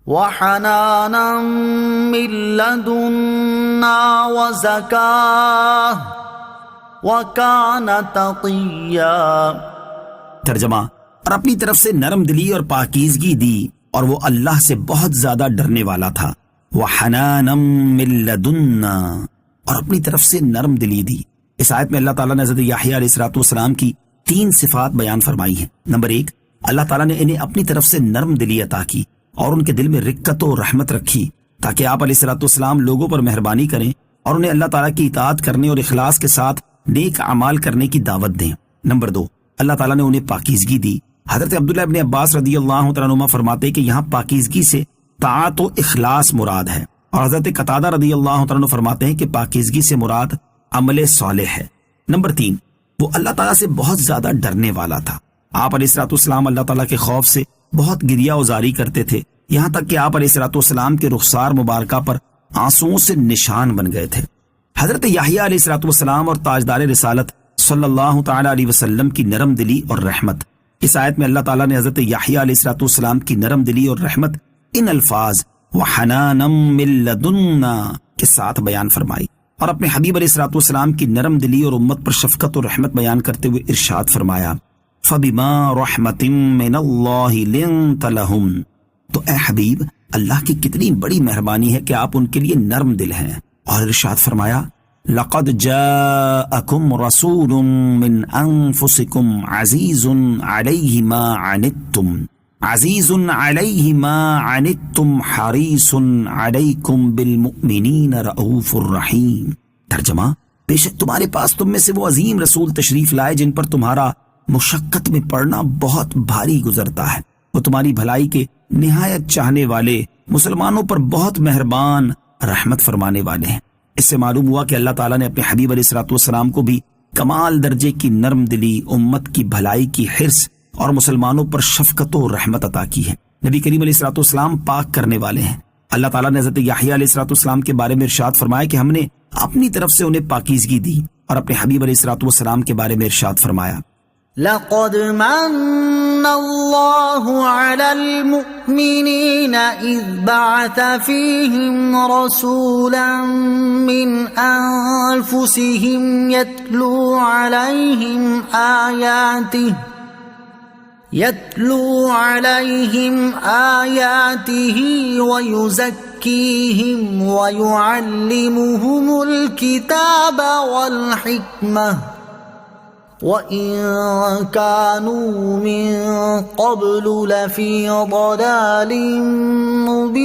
وحنانا من لدنا وزکاة وکان تقیا۔ ترجمہ، اور اپنی طرف سے نرم دلی اور پاکیزگی دی اور وہ اللہ سے بہت زیادہ ڈرنے والا تھا۔ وحنانا من لدنا، اور اپنی طرف سے نرم دلی دی۔ اس آیت میں اللہ تعالیٰ نے حضرت یحییٰ علیہ السلام کی 3 صفات بیان فرمائی ہیں۔ نمبر 1، اللہ تعالیٰ نے انہیں اپنی طرف سے نرم دلی عطا کی اور ان کے دل میں رقت و رحمت رکھی تاکہ آپ علیہ السلام لوگوں پر مہربانی کریں اور انہیں اللہ تعالیٰ کی اطاعت کرنے اور اخلاص کے ساتھ نیک اعمال کرنے کی دعوت دیں۔ نمبر 2، اللہ تعالیٰ نے انہیں پاکیزگی دی۔ حضرت عبداللہ ابن عباس رضی اللہ تعالیٰ عنہ فرماتے کہ یہاں پاکیزگی سے طاعت و اخلاص مراد ہے، اور حضرت قتادہ رضی اللہ تعالیٰ عنہ فرماتے ہیں کہ پاکیزگی سے مراد عمل صالح ہے۔ نمبر 3، وہ اللہ تعالیٰ سے بہت زیادہ ڈرنے والا تھا۔ آپ علیہ السلام اللہ تعالیٰ کے خوف سے بہت گریہ وزاری کرتے تھے، یہاں تک کہ آپ علیہ السلام کے رخسار مبارکہ پر آنسوؤں سے نشان بن گئے تھے۔ حضرت یحییٰ علیہ السلام اور تاجدار رسالت صلی اللہ تعالیٰ علیہ وسلم کی نرم دلی اور رحمت اس آیت میں اللہ تعالیٰ نے حضرت یحییٰ علیہ السلام کی نرم دلی اور رحمت ان الفاظ وَحَنَانًا مِن لَدُنَّا کے ساتھ بیان فرمائی، اور اپنے حبیب علیہ السلام کی نرم دلی اور امت پر شفقت اور رحمت بیان کرتے ہوئے ارشاد فرمایا فَبِمَا رَحْمَةٍ مِّنَ اللَّهِ لِنتَ لَهُمْ، تو اے حبیب اللہ کی کتنی بڑی مہربانی ہے کہ آپ ان کے لیے نرم دل ہیں، اور ارشاد فرمایا لَقَدْ جَاءَكُمْ رَسُولٌ مِّنْ أَنفُسِكُمْ عَزِيزٌ عَلَيْهِ مَا عَنِتُّمْ عزیز علیہ ما عنتم حریص علیکم بالمؤمنین رؤوف الرحیم۔ ترجمہ، بے شک تمہارے پاس تم میں سے وہ عظیم رسول تشریف لائے جن پر تمہارا مشقت میں پڑنا بہت بھاری گزرتا ہے، وہ تمہاری بھلائی کے نہایت چاہنے والے، مسلمانوں پر بہت مہربان، رحمت فرمانے والے ہیں۔ اس سے معلوم ہوا کہ اللہ تعالیٰ نے اپنے حبیب علیہ السلام کو بھی کمال درجے کی نرم دلی، امت کی بھلائی کی حرص اور مسلمانوں پر شفقت و رحمت عطا کی ہے۔ نبی کریم علیہ السلام پاک کرنے والے ہیں۔ اللہ تعالیٰ نے حضرت یحییٰ علیہ السلام کے بارے میں ارشاد فرمایا کہ ہم نے اپنی طرف سے انہیں پاکیزگی دی، اور اپنے حبیب علیہ السلام کے بارے میں ارشاد فرمایا لقد من الله على المؤمنين إذ بعث فيهم رسولا من أنفسهم يتلو عليهم آياته ويزكيهم ويعلمهم الكتاب والحكمة وَإِن كَانُوا مِن قَبْلُ لَفِي ضَلَالٍ مُبِينٍ۔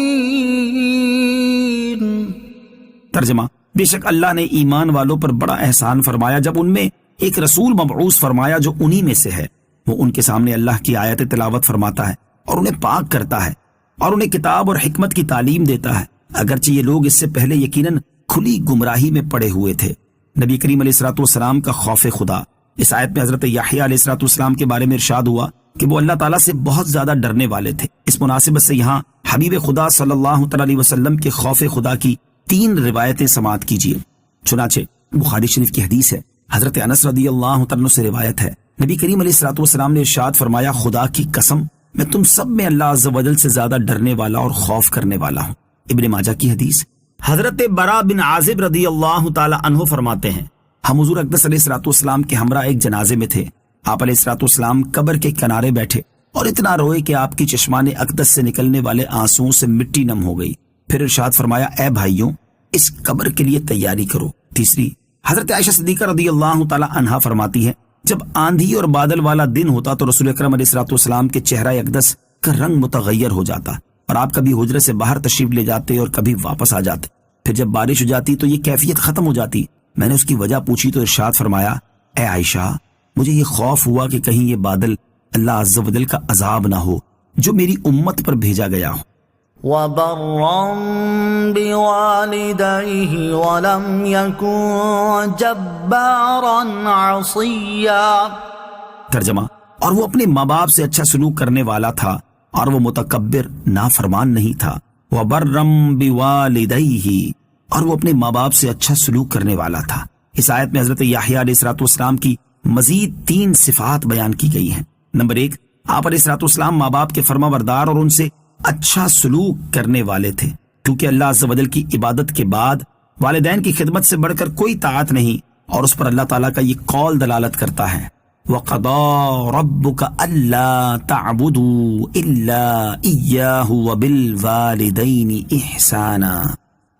ترجمہ، بے شک اللہ نے ایمان والوں پر بڑا احسان فرمایا جب ان میں ایک رسول مبعوث فرمایا جو انہی میں سے ہے، وہ ان کے سامنے اللہ کی آیت تلاوت فرماتا ہے اور انہیں پاک کرتا ہے اور انہیں کتاب اور حکمت کی تعلیم دیتا ہے، اگرچہ یہ لوگ اس سے پہلے یقیناً کھلی گمراہی میں پڑے ہوئے تھے۔ نبی کریم علیہ السلام کا خوف خدا۔ اس آیت میں حضرت یحییٰ علیہ السلام کے بارے میں ارشاد ہوا کہ وہ اللہ تعالیٰ سے بہت زیادہ ڈرنے والے تھے۔ اس مناسبت سے یہاں حبیب خدا صلی اللہ تعالی وسلم کے خوف خدا کی 3 روایتیں سماعت کیجیے۔ چنانچہ بخاری شریف کی حدیث ہے، حضرت انس رضی اللہ عنہ سے روایت ہے، نبی کریم علیہ السلام نے ارشاد فرمایا خدا کی قسم میں تم سب میں اللہ عز و جل سے زیادہ ڈرنے والا اور خوف کرنے والا ہوں۔ ابن ماجہ کی حدیث۔ حضرت برا بن عازب رضی اللہ تعالی عنہ فرماتے ہیں ہم حضور اقدس علیہ السلام کے ہمراہ ایک جنازے میں تھے۔ آپ علیہ السلام قبر کے کنارے بیٹھے اور اتنا روئے کہ آپ کی چشمان اقدس سے نکلنے والے آنسوؤں سے مٹی نم ہو گئی۔ پھر ارشاد فرمایا اے بھائیوں اس قبر کے لیے تیاری کرو۔ تیسری، حضرت عائشہ صدیقہ رضی اللہ تعالی عنہا فرماتی ہے جب آندھی اور بادل والا دن ہوتا تو رسول اکرم علیہ السلام کے چہرہ اقدس کا رنگ متغیر ہو جاتا اور آپ کبھی حجرے سے باہر تشریف لے جاتے اور کبھی واپس آ جاتے۔ پھر جب بارش ہو جاتی تو یہ کیفیت ختم ہو جاتی۔ میں نے اس کی وجہ پوچھی تو ارشاد فرمایا اے عائشہ مجھے یہ خوف ہوا کہ کہیں یہ بادل اللہ عز و جل کا عذاب نہ ہو جو میری امت پر بھیجا گیا ہو۔ وَبَرًّا بِوَالِدَيْهِ وَلَمْ يَكُنْ جَبَّارًا عَصِيًّا۔ ترجمہ، اور وہ اپنے ماں باپ سے اچھا سلوک کرنے والا تھا اور وہ متکبر نافرمان نہیں تھا۔ وَبَرًّا بِوَالِدَيْهِ، اور وہ اپنے ماں باپ سے اچھا سلوک کرنے والا تھا۔ اس آیت میں حضرت یحییٰ علیہ السلام کی مزید 3 صفات بیان کی گئی ہیں۔ نمبر 1، آپ علیہ السلام ماں باپ کے فرما بردار اور ان سے اچھا سلوک کرنے والے تھے، کیونکہ اللہ عز و جل کی عبادت کے بعد والدین کی خدمت سے بڑھ کر کوئی طاعت نہیں، اور اس پر اللہ تعالیٰ کا یہ قول دلالت کرتا ہے وَقَضَىٰ رَبُّكَ أَلَّا تَعْبُدُوا إِلَّا إِيَّاهُ وَبِالْوَالِدَيْنِ إِحْسَانًا۔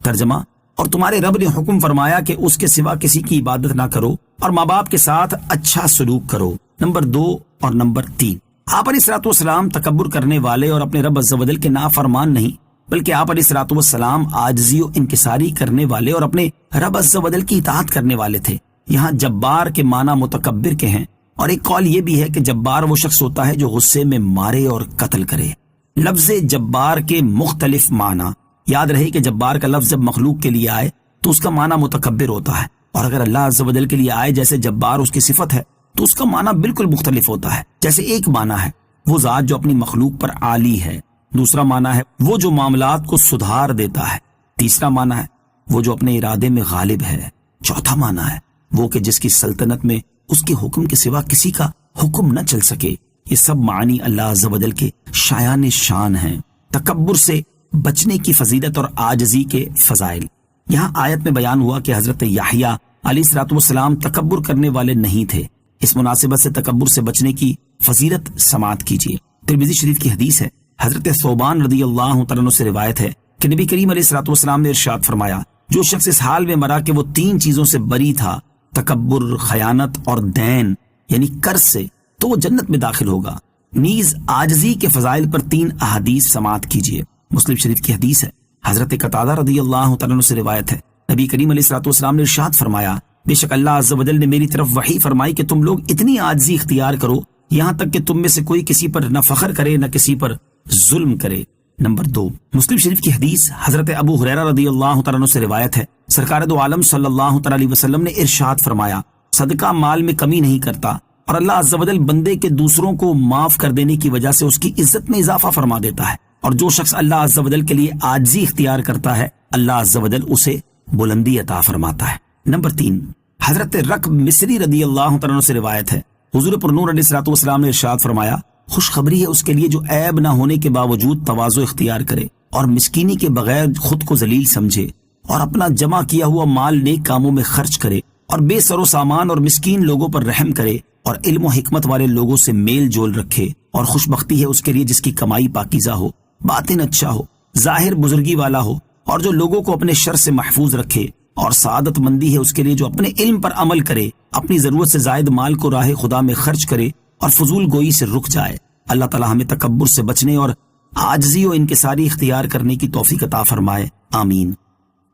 ترجمہ، اور تمہارے رب نے حکم فرمایا کہ اس کے سوا کسی کی عبادت نہ کرو اور ماں باپ کے ساتھ اچھا سلوک کرو۔ نمبر 2 اور نمبر 3، آپ علیہ السلام تکبر کرنے والے اور اپنے رب عز و جل کے نافرمان نہیں، بلکہ آپ علیہ السلام عاجزی و انکساری کرنے والے اور اپنے رب عز و جل کی اطاعت کرنے والے تھے۔ یہاں جبار کے معنی متکبر کے ہیں، اور ایک قول یہ بھی ہے کہ جبار وہ شخص ہوتا ہے جو غصے میں مارے اور قتل کرے۔ لفظ جبار کے مختلف معنی، یاد رہے کہ جبار کا لفظ جب مخلوق کے لیے آئے تو اس کا معنی متکبر ہوتا ہے، اور اگر اللہ عز و جل کے لیے آئے جیسے جبار اس کی صفت ہے تو اس کا معنی بالکل مختلف ہوتا ہے۔ جیسے ایک معنی ہے وہ ذات جو اپنی مخلوق پر عالی ہے، دوسرا معنی ہے وہ جو معاملات کو سدھار دیتا ہے، تیسرا معنی ہے وہ جو اپنے ارادے میں غالب ہے، چوتھا معنی ہے وہ کہ جس کی سلطنت میں اس کے حکم کے سوا کسی کا حکم نہ چل سکے، یہ سب معنی اللہ عز و جل کے شایان شان ہیں۔ تکبر سے بچنے کی فضیلت اور عاجزی کے فضائل۔ یہاں آیت میں بیان ہوا کہ حضرت یحییٰ علیہ الصلوۃ والسلام تکبر کرنے والے نہیں تھے۔ اس مناسبت سے تکبر سے بچنے کی فضیلت سماعت کیجیے۔ ترمذی شریف کی حدیث ہے، حضرت ثوبان رضی اللہ تعالیٰ عنہ سے روایت ہے کہ نبی کریم علیہ الصلوۃ والسلام نے ارشاد فرمایا، جو شخص اس حال میں مرا کہ وہ 3 چیزوں سے بری تھا، تکبر، خیانت اور دین یعنی قرض سے، تو وہ جنت میں داخل ہوگا۔ نیز عاجزی کے فضائل پر 3 احادیث سماعت کیجیے۔ مسلم شریف کی حدیث ہے، حضرت قتادہ رضی اللہ تعالیٰ عنہ سے روایت ہے، نبی کریم علیہ الصلوۃ والسلام نے ارشاد فرمایا، بے شک اللہ عز و جل نے میری طرف وحی فرمائی کہ تم لوگ اتنی عاجزی اختیار کرو یہاں تک کہ تم میں سے کوئی کسی پر نہ فخر کرے نہ کسی پر ظلم کرے۔ نمبر 2، مسلم شریف کی حدیث حضرت ابو ہریرہ رضی اللہ تعالیٰ عنہ سے روایت ہے، سرکار دو عالم صلی اللہ تعالیٰ علیہ وسلم نے ارشاد فرمایا، صدقہ مال میں کمی نہیں کرتا، اور اللہ عز و جل بندے کے دوسروں کو معاف کر دینے کی وجہ سے اس کی عزت میں اضافہ فرما دیتا ہے، اور جو شخص اللہ عز و جل کے لیے عاجزی اختیار کرتا ہے اللہ عز و جل اسے بلندی عطا فرماتا ہے۔ نمبر 3، حضرت رکب مصری رضی اللہ تعالیٰ عنہ سے روایت ہے، حضور پر نور علیہ الصلوۃ والسلام نے ارشاد فرمایا، خوشخبری ہے اس کے لیے جو عیب نہ ہونے کے باوجود تواضع اختیار کرے اور مسکینی کے بغیر خود کو ذلیل سمجھے اور اپنا جمع کیا ہوا مال نیک کاموں میں خرچ کرے اور بے سر و سامان اور مسکین لوگوں پر رحم کرے اور علم و حکمت والے لوگوں سے میل جول رکھے، اور خوش بختی ہے اس کے لیے جس کی کمائی پاکیزہ ہو، باطن اچھا ہو، ظاہر بزرگی والا ہو، اور جو لوگوں کو اپنے شر سے محفوظ رکھے، اور سعادت مندی ہے اس کے لیے جو اپنے علم پر عمل کرے، اپنی ضرورت سے زائد مال کو راہ خدا میں خرچ کرے اور فضول گوئی سے رک جائے۔ اللہ تعالی ہمیں تکبر سے بچنے اور عاجزی و انکساری اختیار کرنے کی توفیق عطا فرمائے، آمین۔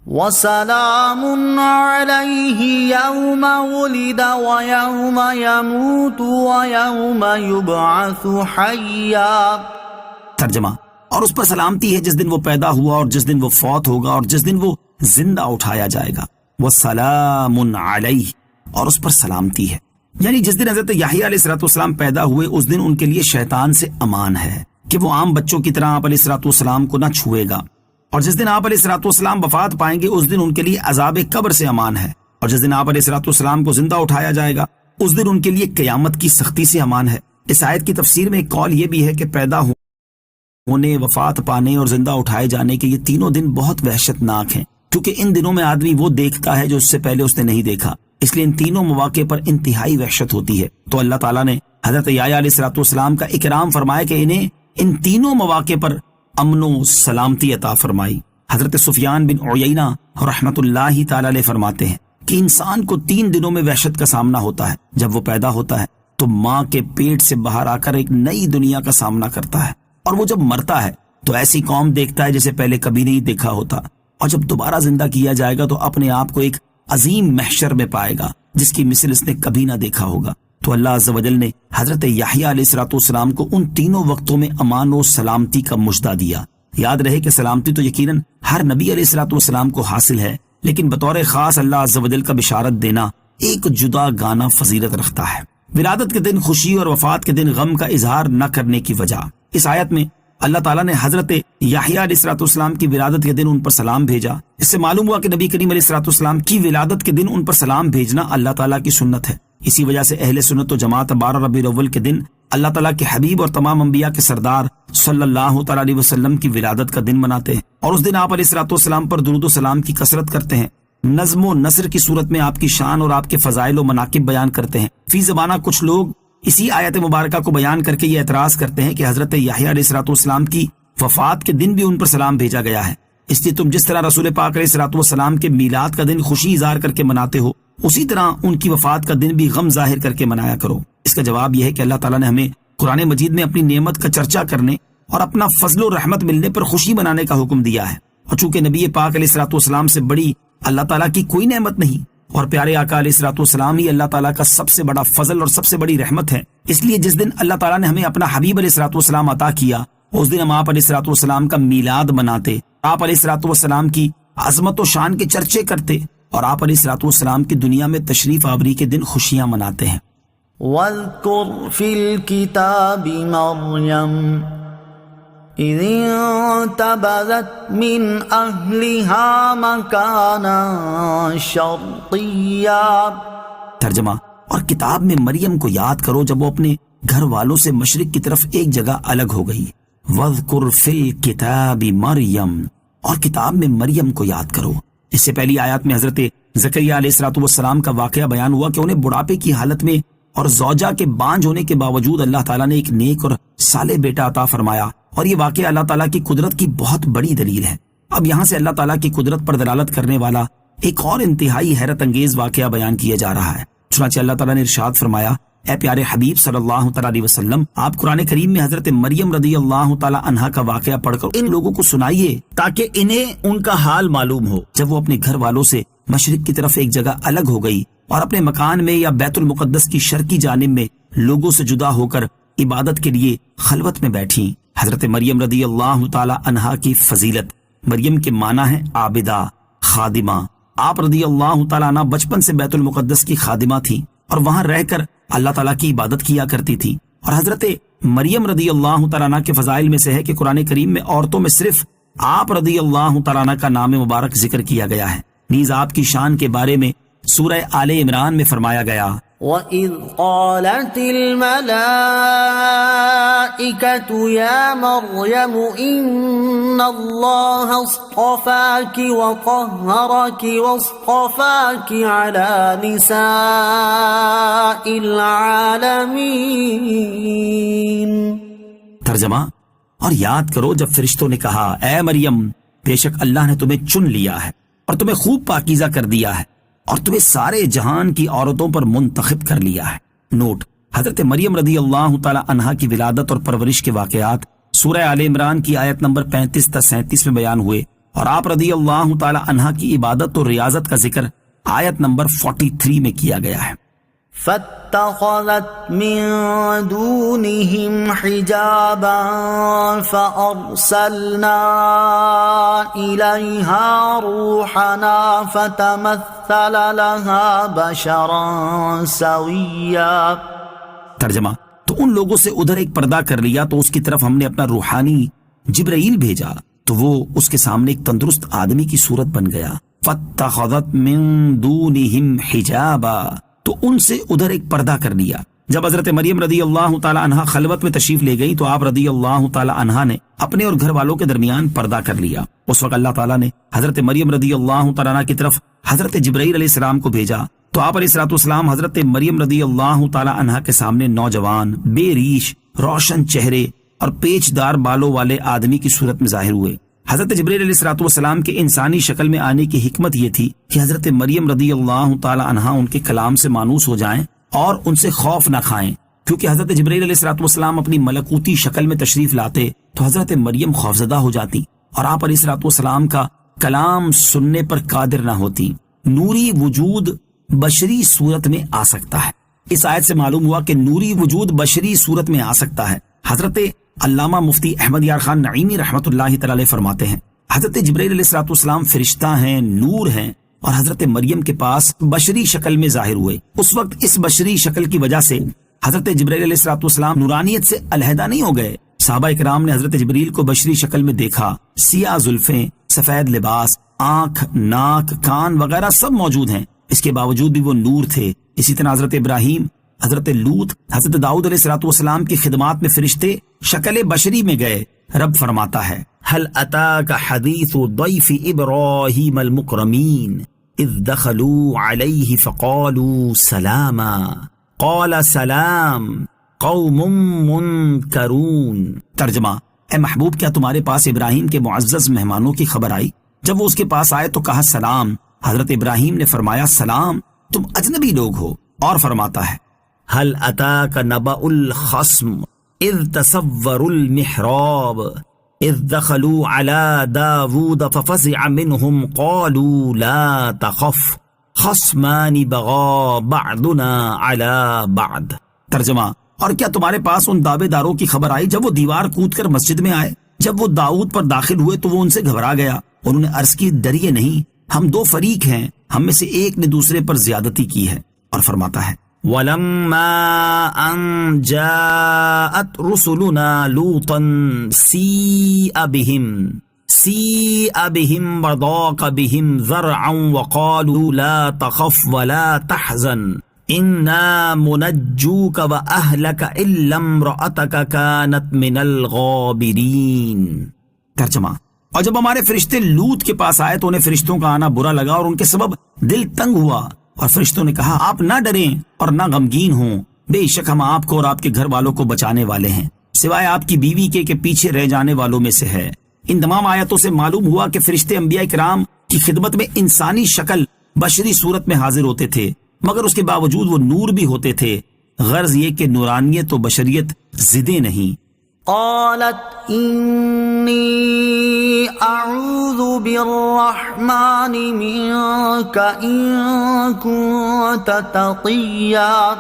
وسلام علیہ یوم ولد ویوم یموت ویوم یبعث حیا۔ ترجمہ، اور اس پر سلامتی ہے جس دن وہ پیدا ہوا اور جس دن وہ فوت ہوگا اور جس دن وہ زندہ اٹھایا جائے گا۔ وسلام علیہ، اور اس پر سلامتی ہے، یعنی جس دن حضرت یحییٰ علیہ الصلوۃ والسلام پیدا ہوئے اس دن ان کے لیے شیطان سے امان ہے کہ وہ عام بچوں کی طرح آپ علیہ الصلوۃ والسلام کو نہ چھوئے گا، اور جس دن آپ علیہ الصلوۃ والسلام وفات پائیں گے اس دن ان کے لیے عذاب قبر سے امان ہے، اور جس دن آپ علیہ الصلوۃ والسلام کو زندہ اٹھایا جائے گا اس دن ان کے لیے قیامت کی سختی سے امان ہے۔ اس آیت کی تفسیر میں ایک قول یہ بھی ہے کہ پیدا ہونے، وفات پانے اور زندہ اٹھائے جانے کے یہ تینوں دن بہت وحشت ناک ہیں، کیونکہ ان دنوں میں آدمی وہ دیکھتا ہے جو اس سے پہلے اس نے نہیں دیکھا، اس لیے ان تینوں مواقع پر انتہائی وحشت ہوتی ہے۔ تو اللہ تعالیٰ نے حضرت یحییٰ علیہ الصلوۃ والسلام کا اکرام فرمایا کہ انہیں ان تینوں مواقع پر امن و سلامتی عطا فرمائی۔ حضرت سفیان بن عیینہ رحمۃ اللہ تعالی علیہ فرماتے ہیں کہ انسان کو 3 دنوں میں وحشت کا سامنا ہوتا ہے۔ جب وہ پیدا ہوتا ہے تو ماں کے پیٹ سے باہر آ کر ایک نئی دنیا کا سامنا کرتا ہے، اور وہ جب مرتا ہے تو ایسی قوم دیکھتا ہے جسے پہلے کبھی نہیں دیکھا ہوتا، اور جب دوبارہ زندہ کیا جائے گا تو اپنے آپ کو ایک عظیم محشر میں پائے گا جس کی مثل اس نے کبھی نہ دیکھا ہوگا۔ تو اللہ عز و جل نے حضرت یحییٰ علیہ الصلوۃ والسلام کو ان تینوں وقتوں میں امان و سلامتی کا مژدہ دیا۔ یاد رہے کہ سلامتی تو یقیناً ہر نبی علیہ الصلوۃ والسلام کو حاصل ہے، لیکن بطور خاص اللہ عز و جل کا بشارت دینا ایک جدا گانا فضیلت رکھتا ہے۔ ولادت کے دن خوشی اور وفات کے دن غم کا اظہار نہ کرنے کی وجہ، اس آیت میں اللہ تعالیٰ نے حضرت یحییٰ علیہ الصلوۃ والسلام کی ولادت کے دن ان پر سلام بھیجا۔ اس سے معلوم ہوا کہ نبی کریم علیہ الصلوۃ والسلام کی ولادت کے دن ان پر سلام بھیجنا اللہ تعالیٰ کی سنت ہے۔ اسی وجہ سے اہل سنت و جماعت 12 ربیع الاول کے دن اللہ تعالیٰ کے حبیب اور تمام انبیاء کے سردار صلی اللہ تعالیٰ علیہ وسلم کی ولادت کا دن مناتے ہیں، اور اس دن آپ علیہ الصلوۃ والسلام پر درود و سلام کی کثرت کرتے ہیں، نظم و نثر کی صورت میں آپ کی شان اور آپ کے فضائل و مناقب بیان کرتے ہیں۔ فی زبانہ کچھ لوگ اسی آیت مبارکہ کو بیان کر کے یہ اعتراض کرتے ہیں کہ حضرت یحییٰ علیہ الصلوۃ والسلام کی وفات کے دن بھی ان پر سلام بھیجا گیا ہے، اس لیے تم جس طرح رسول پاک علیہ الصلوۃ والسلام کے میلاد کا دن خوشی اظہار کر کے مناتے ہو، اسی طرح ان کی وفات کا دن بھی غم ظاہر کر کے منایا کرو۔ اس کا جواب یہ ہے کہ اللہ تعالیٰ نے ہمیں قرآن مجید میں اپنی نعمت کا چرچا کرنے اور اپنا فضل و رحمت ملنے پر خوشی منانے کا حکم دیا ہے، اور چونکہ نبی پاک علیہ الصلوۃ والسلام سے بڑی اللہ تعالیٰ کی کوئی نعمت نہیں، اور پیارے آقا علیہ الصلوۃ والسلام ہی اللہ تعالیٰ کا سب سے بڑا فضل اور سب سے بڑی رحمت ہے، اس لیے جس دن اللہ تعالیٰ نے ہمیں اپنا حبیب علیہ الصلوۃ والسلام عطا کیا اس دن ہم آپ علیہ الصلوۃ والسلام کا میلاد مناتے، آپ علیہ الصلوۃ والسلام کی عظمت و شان کے چرچے کرتے، اور آپ علیہ الصلوۃ والسلام کی دنیا میں تشریف آوری کے دن خوشیاں مناتے ہیں۔ واذکر فی الکتاب مریم اذ انتبذت من اہلها مکانا شرقیا۔ ترجمہ، اور کتاب میں مریم کو یاد کرو جب وہ اپنے گھر والوں سے مشرق کی طرف ایک جگہ الگ ہو گئی۔ وَاذْكُرْ فِي الْكِتَابِ مریم، اور کتاب میں مریم کو یاد کرو۔ اس سے پہلی آیات میں حضرت زکریا علیہ الصلوۃ والسلام کا واقعہ بیان ہوا کہ انہیں بڑھاپے کی حالت میں اور زوجہ کے بانجھ ہونے کے باوجود اللہ تعالیٰ نے ایک نیک اور صالح بیٹا عطا فرمایا، اور یہ واقعہ اللہ تعالیٰ کی قدرت کی بہت بڑی دلیل ہے۔ اب یہاں سے اللہ تعالیٰ کی قدرت پر دلالت کرنے والا ایک اور انتہائی حیرت انگیز واقعہ بیان کیا جا رہا ہے۔ چنانچہ اللہ تعالیٰ نے ارشاد فرمایا، اے پیارے حبیب صلی اللہ تعالیٰ علیہ وسلم، آپ قرآن کریم میں حضرت مریم رضی اللہ تعالیٰ عنہا کا واقعہ پڑھ کر ان لوگوں کو سنائیے تاکہ انہیں ان کا حال معلوم ہو جب وہ اپنے گھر والوں سے مشرق کی طرف ایک جگہ الگ ہو گئی اور اپنے مکان میں یا بیت المقدس کی شرقی جانب میں لوگوں سے جدا ہو کر عبادت کے لیے خلوت میں بیٹھی۔ حضرت مریم رضی اللہ تعالیٰ عنہا کی فضیلت۔ مریم کے معنی ہے عابدہ، خادمہ۔ آپ رضی اللہ تعالیٰ عنہ بچپن سے بیت المقدس کی خادمہ تھی اور وہاں رہ کر اللہ تعالیٰ کی عبادت کیا کرتی تھی۔ اور حضرت مریم رضی اللہ تعالیٰ عنہ کے فضائل میں سے ہے کہ قرآن کریم میں عورتوں میں صرف آپ رضی اللہ تعالیٰ عنہ کا نام مبارک ذکر کیا گیا ہے۔ نیز آپ کی شان کے بارے میں سورہ آل عمران میں فرمایا گیا، وَإِذْ قَالَتِ الْمَلَائِكَةُ يَا مَرْيَمُ إِنَّ اللَّهَ اصْطَفَاكِ وَطَهَّرَكِ وَاصْطَفَاكِ عَلَى نِسَاءِ الْعَالَمِينَ۔ ترجمہ، اور یاد کرو جب فرشتوں نے کہا، اے مریم، بے شک اللہ نے تمہیں چن لیا ہے اور تمہیں خوب پاکیزہ کر دیا ہے اور تمہیں سارے جہان کی عورتوں پر منتخب کر لیا ہے۔ نوٹ: حضرت مریم رضی اللہ تعالی عنہا کی ولادت اور پرورش کے واقعات سورہ آل عمران کی آیت نمبر 35 تا 37 میں بیان ہوئے، اور آپ رضی اللہ تعالی عنہا کی عبادت اور ریاضت کا ذکر آیت نمبر 43 میں کیا گیا ہے۔ فاتخذت من دونهم حجابا فأرسلنا إليها روحنا فتمثل لها بشرا سويا۔ ترجمہ، تو ان لوگوں سے ادھر ایک پردہ کر لیا تو اس کی طرف ہم نے اپنا روحانی جبرائیل بھیجا تو وہ اس کے سامنے ایک تندرست آدمی کی صورت بن گیا۔ فاتخذت من دونهم حجابا، تو ان سے ادھر ایک پردہ کر لیا۔ جب حضرت مریم رضی اللہ تعالی عنہا خلوت میں تشریف لے گئی تو آپ رضی اللہ تعالی عنہا نے اپنے اور گھر والوں کے درمیان پردہ کر لیا۔ اس وقت اللہ تعالیٰ نے حضرت مریم رضی اللہ تعالی عنہا کی طرف حضرت جبرائیل علیہ السلام کو بھیجا تو آپ علیہ الصلوۃ والسلام حضرت مریم رضی اللہ تعالی عنہا کے سامنے نوجوان، بے ریش، روشن چہرے اور پیچ دار بالوں والے آدمی کی صورت میں ظاہر ہوئے۔ حضرت جبرائیل علیہ الصلوۃ والسلام کے انسانی شکل میں آنے کی حکمت یہ تھی کہ حضرت مریم رضی اللہ تعالی عنہا ان کے کلام سے مانوس ہو جائیں اور ان سے خوف نہ کھائیں، کیونکہ حضرت جبرائیل علیہ الصلوۃ والسلام اپنی ملکوتی شکل میں تشریف لاتے تو حضرت مریم خوفزدہ ہو جاتی اور آپ علیہ الصلوۃ والسلام کا کلام سننے پر قادر نہ ہوتی۔ نوری وجود بشری صورت میں آ سکتا ہے۔ اس آیت سے معلوم ہوا کہ نوری وجود بشری صورت میں آ سکتا ہے۔ حضرت علامہ مفتی احمد یار خان نعیمی رحمۃ اللہ تعالی علیہ فرماتے ہیں، حضرت جبرائیل علیہ الصلوۃ والسلام فرشتہ ہیں، نور ہیں، اور حضرت مریم کے پاس بشری شکل میں ظاہر ہوئے۔ اس وقت اس بشری شکل کی وجہ سے حضرت جبرائیل علیہ الصلوۃ والسلام نورانیت سے علیحدہ نہیں ہو گئے۔ صحابہ کرام نے حضرت جبرائیل کو بشری شکل میں دیکھا، سیاہ زلفیں، سفید لباس، آنکھ، ناک، کان وغیرہ سب موجود ہیں، اس کے باوجود بھی وہ نور تھے۔ اسی طرح حضرت ابراہیم، حضرت لوط، حضرت داؤد علیہ الصلوۃ والسلام کی خدمات میں فرشتے شکل بشری میں گئے۔ رب فرماتا ہے، هل اتاك حدیث ضیف ابراہیم المکرمین اذ دخلوا علیہ فقالوا سلاما قال سلام قوم منکرون۔ ترجمہ، اے محبوب، کیا تمہارے پاس ابراہیم کے معزز مہمانوں کی خبر آئی؟ جب وہ اس کے پاس آئے تو کہا سلام۔ حضرت ابراہیم نے فرمایا سلام، تم اجنبی لوگ ہو۔ اور فرماتا ہے، هل اتاك نبأ الخصم اذ تصوروا المحراب اذ دخلوا على داود ففزع منهم قالوا لا تخف خصمان بغى بعضنا على بعض۔ ترجمہ، اور کیا تمہارے پاس ان دعوے داروں کی خبر آئی جب وہ دیوار کود کر مسجد میں آئے؟ جب وہ داؤد پر داخل ہوئے تو وہ ان سے گھبرا گیا، انہوں نے عرض کی، ڈریے نہیں، ہم دو فریق ہیں، ہم میں سے ایک نے دوسرے پر زیادتی کی ہے۔ اور فرماتا ہے، وَلَمَّا أَن جَاءَتْ رُسُلُنَا لُوطًا سِيءَ بِهِمْ وَضَاقَ بِهِمْ ذَرْعًا وَقَالُوا لَا تَخَفْ وَلَا تَحْزَنْ انا منجوک واہلک الا امرأتک کانت من الغابرین۔ ترجمہ، اور جب ہمارے فرشتے لوط کے پاس آئے تو انہیں فرشتوں کا آنا برا لگا اور ان کے سبب دل تنگ ہوا، اور فرشتوں نے کہا آپ نہ ڈریں اور نہ غمگین ہوں، بے شک ہم آپ کو اور آپ کے گھر والوں کو بچانے والے ہیں، سوائے آپ کی بیوی کے کہ پیچھے رہ جانے والوں میں سے ہے۔ ان تمام آیتوں سے معلوم ہوا کہ فرشتے انبیاء کرام کی خدمت میں انسانی شکل بشری صورت میں حاضر ہوتے تھے، مگر اس کے باوجود وہ نور بھی ہوتے تھے، غرض یہ کہ نورانیت و بشریت ضدیں نہیں۔ قالت انی اعوذ بالرحمن منک ان کنت تقیا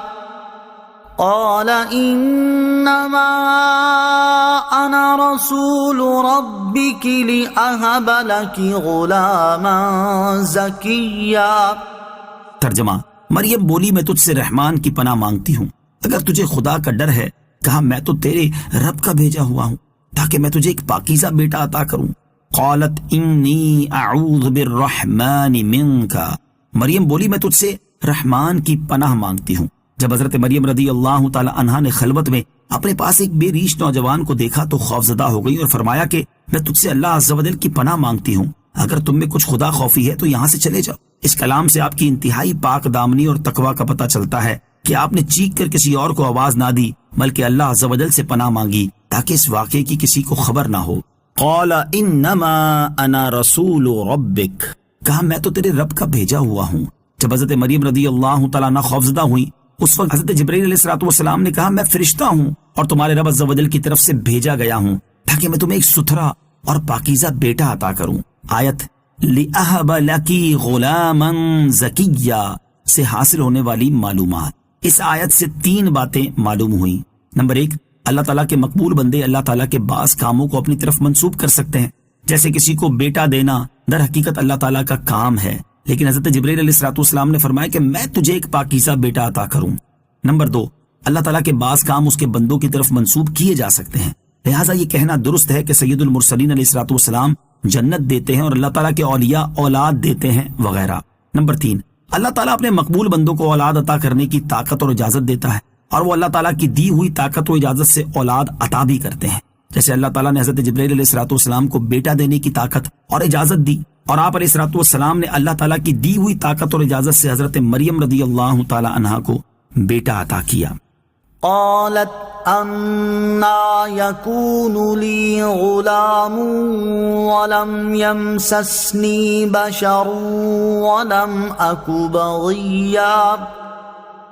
قال انما انا رسول ربک لاہب لک غلاما زکیا۔ ترجمہ، مریم بولی میں تجھ سے رحمان کی پناہ مانگتی ہوں، اگر تجھے خدا کا ڈر ہے، کہا میں تو تیرے رب کا بھیجا ہوا ہوں تاکہ میں تجھے ایک پاکیزہ بیٹا عطا کروں۔ قالت انی اعوذ بالرحمن منک، مریم بولی میں تجھ سے رحمان کی پناہ مانگتی ہوں۔ جب حضرت مریم رضی اللہ تعالی عنہا نے خلوت میں اپنے پاس ایک بے ریش نوجوان کو دیکھا تو خوفزدہ ہو گئی اور فرمایا کہ میں تجھ سے اللہ عز و جل کی پناہ مانگتی ہوں، اگر تم میں کچھ خدا خوفی ہے تو یہاں سے چلے جاؤ۔ اس کلام سے آپ کی انتہائی پاک دامنی اور تقوی کا پتہ چلتا ہے کہ آپ نے چیخ کر کسی اور کو آواز نہ دی بلکہ اللہ عز و جل سے پناہ مانگی تاکہ اس واقعے کی کسی کو خبر نہ ہو۔ قال انما انا رسول ربک، کہا میں تو تیرے رب کا بھیجا ہوا ہوں۔ جب حضرت مریم رضی اللہ تعالیٰ عنہ خوفزدہ ہوئی اس وقت حضرت جبرائیل علیہ السلام نے کہا میں فرشتہ ہوں اور تمہارے رب عز و جل کی طرف سے بھیجا گیا ہوں تاکہ میں تمہیں ایک ستھرا اور پاکیزہ بیٹا عطا کروں۔ آیت لِأَهَبَ لَكِ غُلَامًا زَكِيًّا سے حاصل ہونے والی معلومات۔ اس آیت سے 3 باتیں معلوم ہوئیں۔ نمبر 1، اللہ تعالیٰ کے مقبول بندے اللہ تعالیٰ کے بعض کاموں کو اپنی طرف منسوب کر سکتے ہیں، جیسے کسی کو بیٹا دینا در حقیقت اللہ تعالیٰ کا کام ہے، لیکن حضرت جبرائیل علیہ السلام نے فرمایا کہ میں تجھے ایک پاکیزہ بیٹا عطا کروں۔ نمبر 2، اللہ تعالیٰ کے بعض کام اس کے بندوں کی طرف منسوب کیے جا سکتے ہیں، لہٰذا یہ کہنا درست ہے کہ سید المرسلین علیہ السلام جنت دیتے ہیں اور اللہ تعالیٰ کے اولیاء اولاد دیتے ہیں وغیرہ۔ نمبر 3، اللہ تعالیٰ اپنے مقبول بندوں کو اولاد عطا کرنے کی طاقت اور اجازت دیتا ہے، اور وہ اللہ تعالیٰ کی دی ہوئی طاقت و اجازت سے اولاد عطا بھی کرتے ہیں، جیسے اللہ تعالیٰ نے حضرت جبرائیل علیہ السلام کو بیٹا دینے کی طاقت اور اجازت دی، اور آپ علیہ السلام نے اللہ تعالیٰ کی دی ہوئی طاقت اور اجازت سے حضرت مریم رضی اللہ تعالی عنہا کو بیٹا عطا کیا۔ قالت انا يكون لي غلام ولم يمسسني بشر ولم اك بغيا۔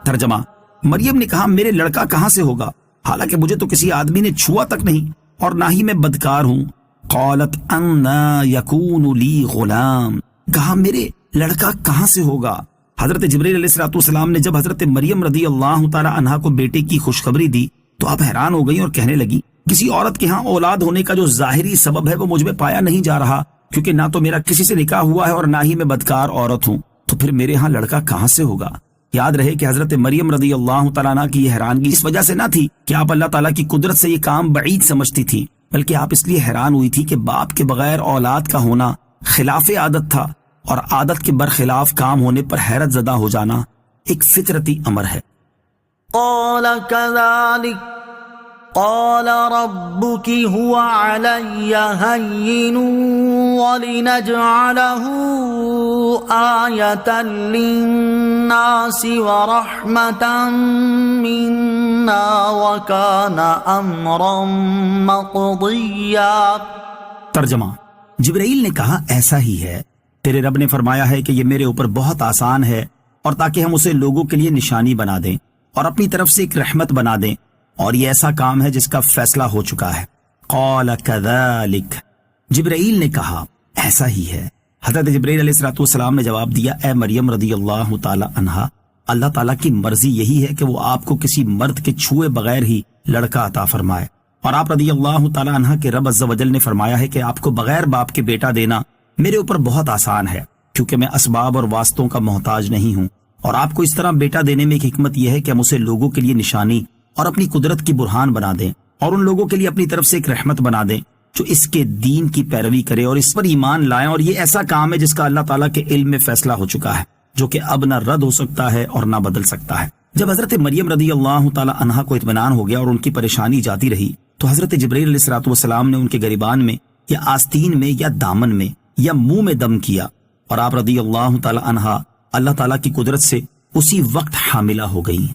ترجمہ، مریم نے کہا میرے لڑکا کہاں سے ہوگا، حالانکہ مجھے تو کسی آدمی نے چھوا تک نہیں اور نہ ہی میں بدکار ہوں۔ قالت انا يكون لي غلام، کہا میرے لڑکا کہاں سے ہوگا۔ حضرت جبرائیل علیہ السلام نے جب حضرت مریم رضی اللہ تعالی عنہا کو بیٹے کی خوشخبری دی تو آپ حیران ہو گئی اور کہنے لگی کسی عورت کے ہاں اولاد ہونے کا جو ظاہری سبب ہے وہ مجھ میں پایا نہیں جا رہا، کیونکہ نہ تو میرا کسی سے نکاح ہوا ہے اور نہ ہی میں بدکار عورت ہوں، تو پھر میرے ہاں لڑکا کہاں سے ہوگا۔ یاد رہے کہ حضرت مریم رضی اللہ تعالیٰ عنہ کی یہ حیرانگی اس وجہ سے نہ تھی کہ آپ اللہ تعالیٰ کی قدرت سے یہ کام بعید سمجھتی تھی، بلکہ آپ اس لیے حیران ہوئی تھی کہ باپ کے بغیر اولاد کا ہونا خلاف عادت تھا، اور عادت کے برخلاف کام ہونے پر حیرت زدہ ہو جانا ایک فطرتی امر ہے۔ قال كذلك قال ربك هو علي هين ولنجعله آية للناس ورحمة منا وكان أمرا مقضيا۔ ترجمہ، جبرائیل نے کہا ایسا ہی ہے، تیرے رب نے فرمایا ہے کہ یہ میرے اوپر بہت آسان ہے، اور تاکہ ہم اسے لوگوں کے لیے نشانی بنا دیں اور اپنی طرف سے ایک رحمت بنا دیں، اور یہ ایسا کام ہے جس کا فیصلہ ہو چکا ہے۔ قال كذلك، جبرائیل نے کہا ایسا ہی ہے۔ حضرت جبرائیل علیہ السلام نے جواب دیا، اے مریم رضی اللہ تعالی عنہا، اللہ تعالیٰ کی مرضی یہی ہے کہ وہ آپ کو کسی مرد کے چھوئے بغیر ہی لڑکا عطا فرمائے، اور آپ رضی اللہ تعالی عنہ کے رب عز و جل نے فرمایا ہے کہ آپ کو بغیر باپ کے بیٹا دینا میرے اوپر بہت آسان ہے، کیونکہ میں اسباب اور واسطوں کا محتاج نہیں ہوں، اور آپ کو اس طرح بیٹا دینے میں ایک حکمت یہ ہے کہ ہم اسے لوگوں کے لیے نشانی اور اپنی قدرت کی برہان بنا دیں، اور ان لوگوں کے لیے اپنی طرف سے ایک رحمت بنا دیں جو اس کے دین کی پیروی کرے اور اس پر ایمان لائیں، اور یہ ایسا کام ہے جس کا اللہ تعالیٰ کے علم میں فیصلہ ہو چکا ہے۔ جو کہ اب نہ رد ہو سکتا ہے اور نہ بدل سکتا ہے۔ جب حضرت مریم رضی اللہ تعالی عنہا کو اطمینان ہو گیا اور ان کی پریشانی جاتی رہی تو حضرت جبرائیل علیہ الصلوۃ والسلام نے ان کے گریبان میں یا آستین میں یا دامن میں یا منہ میں دم کیا اور آپ رضی اللہ تعالی عنہا اللہ تعالیٰ کی قدرت سے اسی وقت حاملہ ہو گئیں۔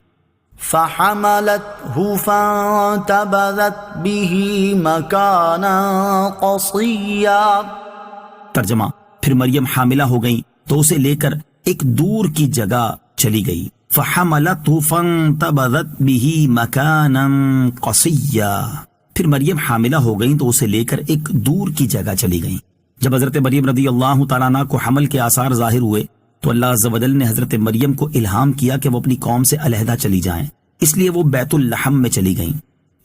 فحملته فانتبذت به مكانا قصيا۔ ترجمہ، پھر مریم حاملہ ہو گئیں تو اسے لے کر ایک دور کی جگہ چلی گئی۔ فحملته فانتبذت به مكانا قصيا، پھر مریم حاملہ ہو گئیں تو اسے لے کر ایک دور کی جگہ چلی گئیں۔ جب حضرت مریم رضی اللہ تعالیٰ عنہ کو حمل کے آثار ظاہر ہوئے تو اللہ عز و جل نے حضرت مریم کو الہام کیا کہ وہ اپنی قوم سے علیحدہ چلی جائیں، اس لیے وہ بیت اللحم میں چلی گئیں۔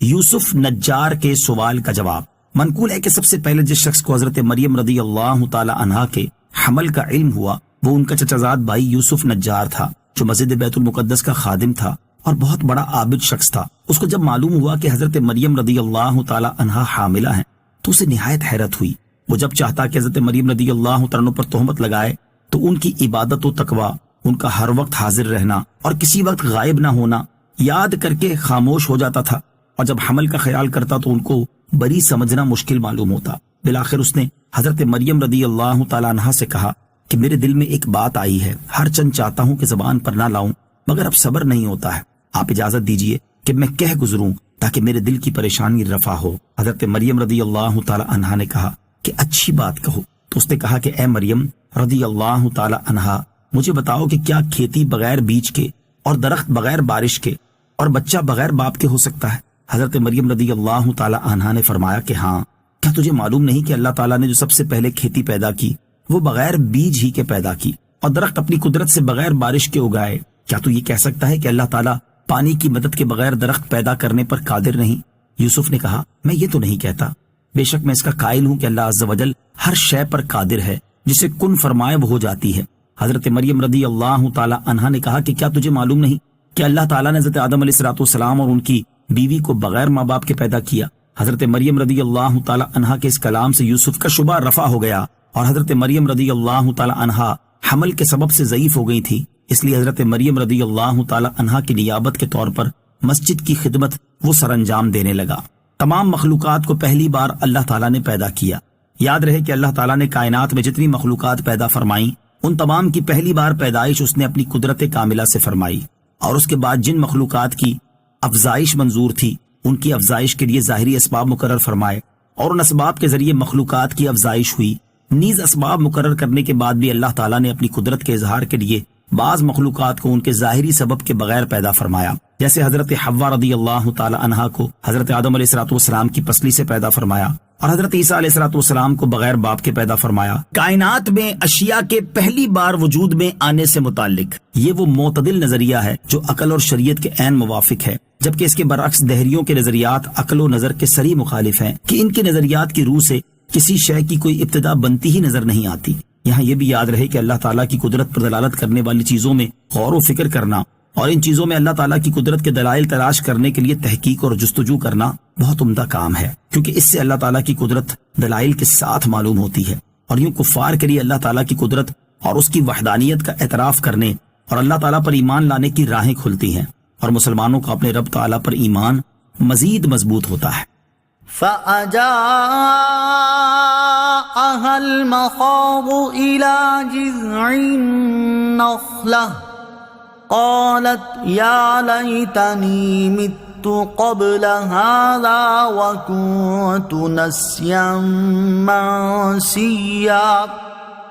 یوسف نجار کے سوال کا جواب۔ منقول ہے کہ سب سے پہلے جس شخص کو حضرت مریم رضی اللہ تعالی عنہا کے حمل کا علم ہوا وہ ان کا چچا زاد بھائی یوسف نجار تھا، جو مسجد بیت المقدس کا خادم تھا اور بہت بڑا عابد شخص تھا۔ اس کو جب معلوم ہوا کہ حضرت مریم رضی اللہ تعالی عنہا حاملہ ہیں تو اسے نہایت حیرت ہوئی۔ وہ جب چاہتا کہ حضرت مریم رضی اللہ تعالیٰ عنہ پر تہمت لگائے تو ان کی عبادت و تقوی، ان کا ہر وقت حاضر رہنا اور کسی وقت غائب نہ ہونا یاد کر کے خاموش ہو جاتا تھا، اور جب حمل کا خیال کرتا تو ان کو بری سمجھنا مشکل معلوم ہوتا۔ بالآخر اس نے حضرت مریم رضی اللہ تعالیٰ عنہا سے کہا کہ میرے دل میں ایک بات آئی ہے، ہر چند چاہتا ہوں کہ زبان پر نہ لاؤں مگر اب صبر نہیں ہوتا ہے، آپ اجازت دیجئے کہ میں کہہ گزروں تاکہ میرے دل کی پریشانی رفع ہو۔ حضرت مریم رضی اللہ تعالیٰ عنہا نے کہا کہ اچھی بات کہو۔ تو اس نے کہا کہ اے مریم رضی اللہ تعالی عنہا، مجھے بتاؤ کہ کیا کھیتی بغیر بیج کے اور درخت بغیر بارش کے اور بچہ بغیر باپ کے ہو سکتا ہے؟ حضرت مریم رضی اللہ تعالی عنہا نے فرمایا کہ ہاں، کیا تجھے معلوم نہیں کہ اللہ تعالیٰ نے جو سب سے پہلے کھیتی پیدا کی وہ بغیر بیج ہی کے پیدا کی اور درخت اپنی قدرت سے بغیر بارش کے اگائے؟ کیا تو یہ کہہ سکتا ہے کہ اللہ تعالیٰ پانی کی مدد کے بغیر درخت پیدا کرنے پر قادر نہیں؟ یوسف نے کہا میں یہ تو نہیں کہتا، بے شک میں اس کا قائل ہوں کہ اللہ عز و جل ہر شے پر قادر ہے، جسے کن فرمائے وہ ہو جاتی ہے۔ حضرت مریم رضی اللہ تعالی عنہا نے کہا کہ کیا تجھے معلوم نہیں کہ اللہ تعالیٰ نے حضرت آدم علیہ الصلوۃ والسلام اور ان کی بیوی کو بغیر ماں باپ کے پیدا کیا؟ حضرت مریم رضی اللہ تعالی عنہا کے اس کلام سے یوسف کا شبہ رفع ہو گیا اور حضرت مریم رضی اللہ تعالی عنہا حمل کے سبب سے ضعیف ہو گئی تھی، اس لیے حضرت مریم رضی اللہ تعالی عنہا کی نیابت کے طور پر مسجد کی خدمت وہ سر انجام دینے لگا۔ تمام مخلوقات کو پہلی بار اللہ تعالیٰ نے پیدا کیا۔ یاد رہے کہ اللہ تعالیٰ نے کائنات میں جتنی مخلوقات پیدا فرمائیں ان تمام کی پہلی بار پیدائش اس نے اپنی قدرت کاملہ سے فرمائی، اور اس کے بعد جن مخلوقات کی افزائش منظور تھی ان کی افزائش کے لیے ظاہری اسباب مقرر فرمائے، اور ان اسباب کے ذریعے مخلوقات کی افزائش ہوئی۔ نیز اسباب مقرر کرنے کے بعد بھی اللہ تعالیٰ نے اپنی قدرت کے اظہار کے لیے بعض مخلوقات کو ان کے ظاہری سبب کے بغیر پیدا فرمایا، جیسے حضرت حوا رضی اللہ تعالی عنہا کو حضرت آدم علیہ الصلوۃ والسلام کی پسلی سے پیدا فرمایا، اور حضرت عیسیٰ علیہ الصلوۃ والسلام کو بغیر باپ کے پیدا فرمایا۔ کائنات میں اشیاء کے پہلی بار وجود میں آنے سے متعلق یہ وہ معتدل نظریہ ہے جو عقل اور شریعت کے عین موافق ہے، جبکہ اس کے برعکس دہریوں کے نظریات عقل و نظر کے سری مخالف ہیں کہ ان کے نظریات کی روح سے کسی شے کی کوئی ابتدا بنتی ہی نظر نہیں آتی۔ یہاں یہ بھی یاد رہے کہ اللہ تعالیٰ کی قدرت پر دلالت کرنے والی چیزوں میں غور و فکر کرنا اور ان چیزوں میں اللہ تعالیٰ کی قدرت کے دلائل تلاش کرنے کے لیے تحقیق اور جستجو کرنا بہت عمدہ کام ہے، کیونکہ اس سے اللہ تعالیٰ کی قدرت دلائل کے ساتھ معلوم ہوتی ہے، اور یوں کفار کے لیے اللہ تعالیٰ کی قدرت اور اس کی وحدانیت کا اعتراف کرنے اور اللہ تعالیٰ پر ایمان لانے کی راہیں کھلتی ہیں، اور مسلمانوں کا اپنے رب تعالیٰ پر ایمان مزید مضبوط ہوتا ہے۔ فأجاءها المخاض إلى جذع النخلة قالت يا ليتني مت قبل هذا وكنت نسيا منسيا۔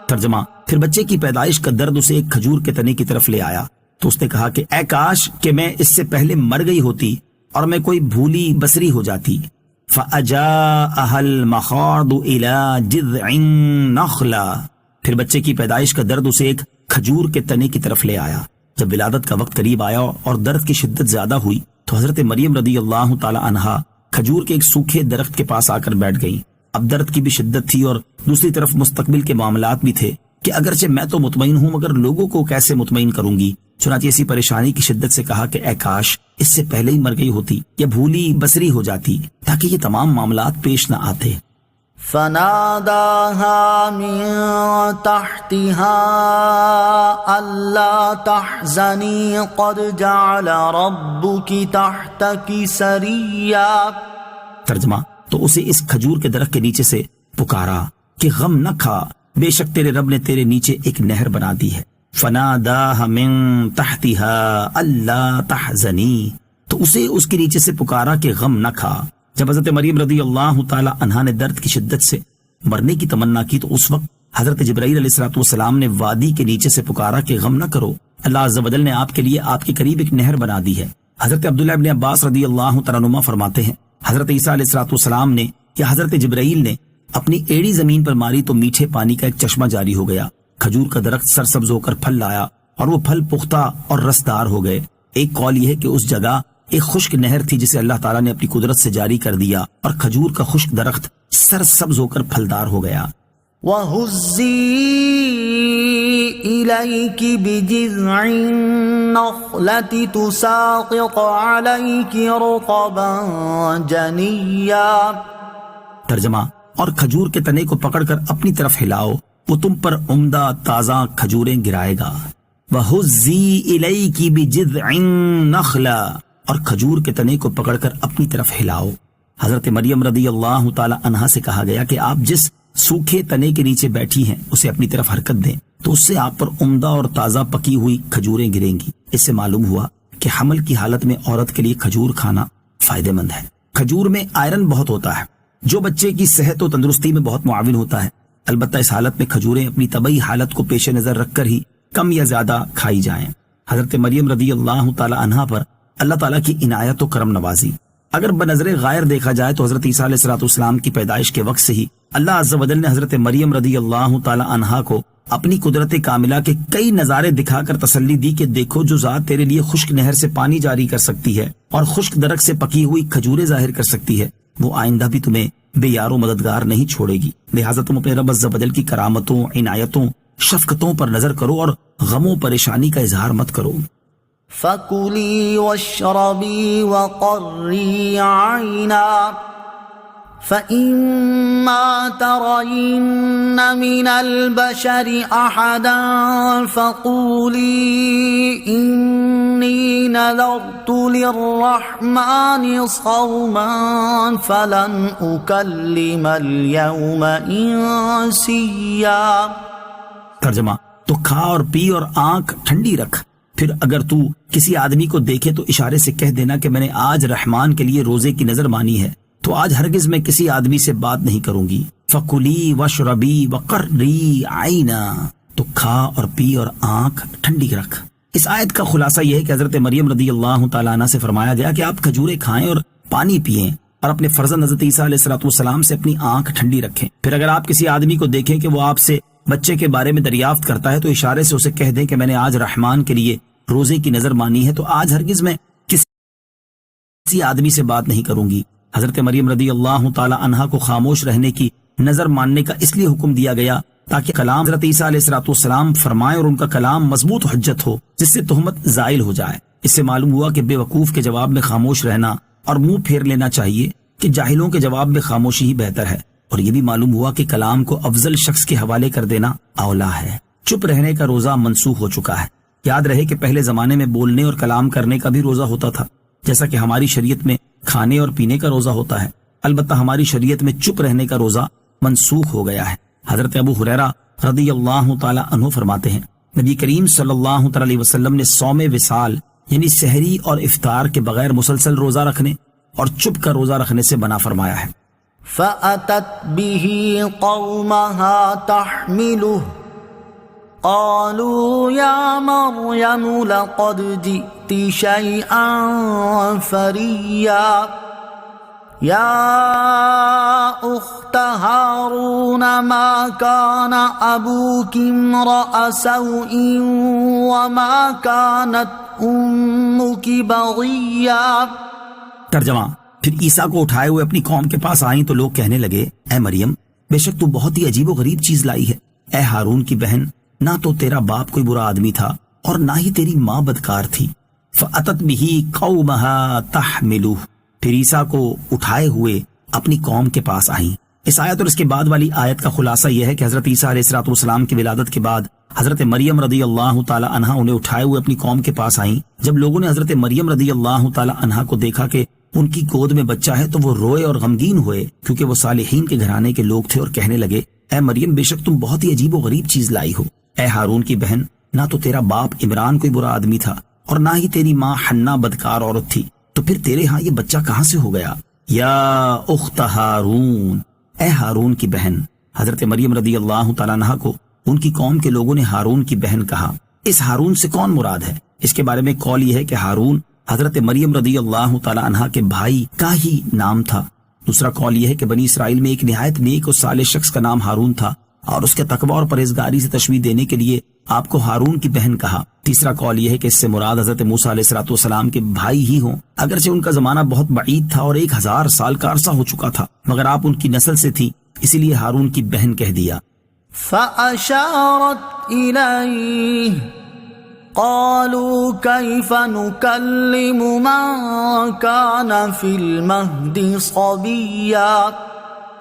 ترجمہ، پھر بچے کی پیدائش کا درد اسے ایک کھجور کے تنے کی طرف لے آیا تو اس نے کہا کہ اے کاش کہ میں اس سے پہلے مر گئی ہوتی اور میں کوئی بھولی بسری ہو جاتی۔ فَأَجَاءَهَا الْمَخَاضُ إِلَى جِذْعِ النَّخْلَةِ، پھر بچے کی پیدائش کا درد اسے ایک کھجور کے تنے کی طرف لے آیا۔ جب ولادت کا وقت قریب آیا اور درد کی شدت زیادہ ہوئی تو حضرت مریم رضی اللہ تعالی عنہا کھجور کے ایک سوکھے درخت کے پاس آ کر بیٹھ گئی۔ اب درد کی بھی شدت تھی اور دوسری طرف مستقبل کے معاملات بھی تھے کہ اگرچہ میں تو مطمئن ہوں مگر لوگوں کو کیسے مطمئن کروں گی۔ چنانچہ اسی پریشانی کی شدت سے کہا کہ اے کاش اس سے پہلے ہی مر گئی ہوتی یا بھولی بسری ہو جاتی تاکہ یہ تمام معاملات پیش نہ آتے۔ فناداها من تحتها ألا تحزني قد جعل ربك تحتك سريا. ترجمہ: تو اسے اس کھجور کے درخت کے نیچے سے پکارا کہ غم نہ کھا، بے شک تیرے رب نے تیرے نیچے ایک نہر بنا دی ہے. فناداها من تحتها الا تحزنی، تو اسے اس کے نیچے سے پکارا کہ غم نہ کھا. جب حضرت مریم رضی اللہ تعالی عنہا نے درد کی شدت سے مرنے کی تمنا کی تو اس وقت حضرت جبرائیل علیہ السلام نے وادی کے نیچے سے پکارا کہ غم نہ کرو، اللہ عز و جل نے آپ کے لیے آپ کے قریب ایک نہر بنا دی ہے. حضرت عبداللہ ابن عباس رضی اللہ تعالیٰ عنہما فرماتے ہیں حضرت عیسیٰ علیہ السلام نے کہ حضرت جبرائیل نے اپنی ایڑی زمین پر ماری تو میٹھے پانی کا ایک چشمہ جاری ہو گیا. کھجور کا درخت سرسبز ہو کر پھل لایا اور وہ پھل پختہ اور رسدار ہو گئے. ایک قول یہ ہے کہ اس جگہ ایک خشک نہر تھی جسے اللہ تعالیٰ نے اپنی قدرت سے جاری کر دیا اور کھجور کا خشک درخت سرسبز ہو کر پھلدار ہو گیا. وَهُزِّي إِلَيْكِ بِجِذْعِ النَّخْلَةِ تُسَاقِطْ عَلَيْكِ رُطَبًا جَنِيًّا. ترجمہ: اور کھجور کے تنے کو پکڑ کر اپنی طرف ہلاؤ، وہ تم پر عمدہ تازہ کھجوریں گرائے گا. وَهُزِّي إِلَيْكِ بِجِذْعِ النَّخْلَةِ، اور کھجور کے تنے کو پکڑ کر اپنی طرف ہلاؤ. حضرت مریم رضی اللہ تعالی عنہا سے کہا گیا کہ آپ جس سوکھے تنے کے نیچے بیٹھی ہیں اسے اپنی طرف حرکت دیں تو اس سے آپ پر عمدہ اور تازہ پکی ہوئی کھجوریں گریں گی. اس سے معلوم ہوا کہ حمل کی حالت میں عورت کے لیے کھجور کھانا فائدہ مند ہے. کھجور میں آئرن بہت ہوتا ہے جو بچے کی صحت و تندرستی میں بہت معاون ہوتا ہے. البتہ اس حالت میں کھجوریں اپنی طبعی حالت کو پیش نظر رکھ کر ہی کم یا زیادہ کھائی جائیں. حضرت مریم رضی اللہ تعالی عنہا پر اللہ تعالیٰ کی عنایت و کرم نوازی. اگر بنظر غائر دیکھا جائے تو حضرت عیسیٰ علیہ السلام کی پیدائش کے وقت سے ہی اللہ عز و جل نے حضرت مریم رضی اللہ تعالی عنہا کو اپنی قدرت کاملہ کے کئی نظارے دکھا کر تسلی دی کہ دیکھو جو ذات تیرے لیے خشک نہر سے پانی جاری کر سکتی ہے اور خشک درخت سے پکی ہوئی کھجوریں ظاہر کر سکتی ہے، وہ آئندہ بھی تمہیں بے یار و مددگار نہیں چھوڑے گی. لہٰذا تم اپنے رب عز و جل کی کرامتوں، عنایتوں، شفقتوں پر نظر کرو اور غم و پریشانی کا اظہار مت کرو. فَكُلِي وَاشْرَبِي وَقَرِّي عَيْنًا فَإِمَّا تَرَيِنَّ مِنَ الْبَشَرِ أَحَدًا فَقُولِي إِنِّي نَذَرْتُ لِلرَّحْمَنِ صَوْمًا فَلَنْ أُكَلِّمَ الْيَوْمَ إِنسِيًّا. ترجمہ: تو کھا اور پی اور آنکھ ٹھنڈی رکھ، پھر اگر تو کسی آدمی کو دیکھے تو اشارے سے کہہ دینا کہ میں نے آج رحمان کے لیے روزے کی نظر مانی ہے، تو آج ہرگز میں کسی آدمی سے بات نہیں کروں گی. فَكُلِي وَاشْرَبِي وَقَرِّي عَيْنًا، تو کھا اور پی اور آنکھ ٹھنڈی رکھ. اس آیت کا خلاصہ یہ ہے کہ حضرت مریم رضی اللہ تعالیٰ عنہ سے فرمایا گیا کہ آپ کھجوریں کھائیں اور پانی پئیں اور اپنے فرزند حضرت عیسیٰ علیہ السلام سے اپنی آنکھ ٹھنڈی رکھیں. پھر اگر آپ کسی آدمی کو دیکھیں کہ وہ آپ سے بچے کے بارے میں دریافت کرتا ہے تو اشارے سے اسے کہہ دیں کہ میں نے آج رحمان کے لیے روزے کی نظر مانی ہے، تو آج ہرگز میں کسی آدمی سے بات نہیں کروں گی. حضرت مریم رضی اللہ تعالی عنہا کو خاموش رہنے کی نظر ماننے کا اس لیے حکم دیا گیا تاکہ کلام حضرت عیسیٰ علیہ السلام فرمائے اور ان کا کلام مضبوط حجت ہو جس سے تہمت زائل ہو جائے. اس سے معلوم ہوا کہ بے وقوف کے جواب میں خاموش رہنا اور منہ پھیر لینا چاہیے کہ جاہلوں کے جواب میں خاموشی ہی بہتر ہے. اور یہ بھی معلوم ہوا کہ کلام کو افضل شخص کے حوالے کر دینا اولا ہے. چپ رہنے کا روزہ منسوخ ہو چکا ہے. یاد رہے کہ پہلے زمانے میں بولنے اور کلام کرنے کا بھی روزہ ہوتا تھا، جیسا کہ ہماری شریعت میں کھانے اور پینے کا روزہ ہوتا ہے. البتہ ہماری شریعت میں چپ رہنے کا روزہ منسوخ ہو گیا ہے. حضرت ابو ہریرہ رضی اللہ تعالی عنہ فرماتے ہیں نبی کریم صلی اللہ تعالی علیہ وسلم نے صوم وصال یعنی سحری اور افطار کے بغیر مسلسل روزہ رکھنے اور چپ کر روزہ رکھنے سے منع فرمایا ہے. فَأَتَتْ بِهِ قَوْمَهَا تَحْمِلُهُ قَالُوا يَا مَرْيَمُ لَقَدْ جِئْتِ شَيْئًا فَرِيًّا يَا أُخْتَ هَارُونَ مَا كَانَ أَبُوكِ امْرَأَ سَوْءٍ وَمَا كَانَتْ أُمُّكِ بَغِيًّا. ترجمہ: پھر عیسیٰ کو اٹھائے ہوئے اپنی قوم کے پاس آئیں تو لوگ کہنے لگے اے مریم بے شک تو بہت ہی عجیب و غریب چیز لائی ہے. اے ہارون کی بہن، نہ تو تیرا باپ کوئی برا آدمی تھا اور نہ ہی تیری ماں بدکار تھی. فَأَتَتْ بِهِ قَوْمَهَا تَحْمِلُهُ، پھر عیسیٰ کو اٹھائے ہوئے اپنی قوم کے پاس آئیں. اس آیت اور اس کے بعد والی آیت کا خلاصہ یہ ہے کہ حضرت عیسیٰ علیہ الصلوۃ والسلام کی ولادت کے بعد حضرت مریم رضی اللہ تعالی عنہا انہیں اٹھائے ہوئے اپنی قوم کے پاس آئیں۔ جب لوگوں نے حضرت مریم رضی اللہ تعالی عنہا کو دیکھا کہ ان کی گود میں بچہ ہے تو وہ روئے اور غمگین ہوئے، کیونکہ وہ صالحین کے گھرانے کے لوگ تھے، اور کہنے لگے اے مریم بے شک تم بہت ہی عجیب و غریب چیز لائی ہو۔ اے ہارون کی بہن، نہ تو تیرا باپ عمران کوئی برا آدمی تھا اور نہ ہی تیری ماں حنا بدکار عورت تھی، تو پھر تیرے ہاں یہ بچہ کہاں سے ہو گیا؟ یا اخت ہارون، اے ہارون کی بہن۔ حضرت مریم رضی اللہ تعالیٰ عنہا کو ان کی قوم کے لوگوں نے ہارون کی بہن کہا۔ اس ہارون سے کون مراد ہے؟ اس کے بارے میں قول یہ ہے کہ ہارون حضرت مریم رضی اللہ تعالیٰ عنہا کے بھائی کا ہی نام تھا۔ دوسرا قول یہ ہے کہ بنی اسرائیل میں ایک نہایت نیک اور صالح شخص کا نام ہارون تھا، اور اس کے تقوی اور پرہیزگاری سے تشبیہ دینے کے لیے آپ کو ہارون کی بہن کہا۔ تیسرا قول یہ ہے کہ اس سے مراد حضرت موسیٰ علیہ الصلوۃ والسلام کے بھائی ہی ہوں، اگرچہ ان کا زمانہ بہت بعید تھا اور 1000 سال کا عرصہ ہو چکا تھا، مگر آپ ان کی نسل سے تھی، اسی لیے ہارون کی بہن کہہ دیا۔ فأشارت إليه قالوا كيف نكلم من كان في المهد صبيا۔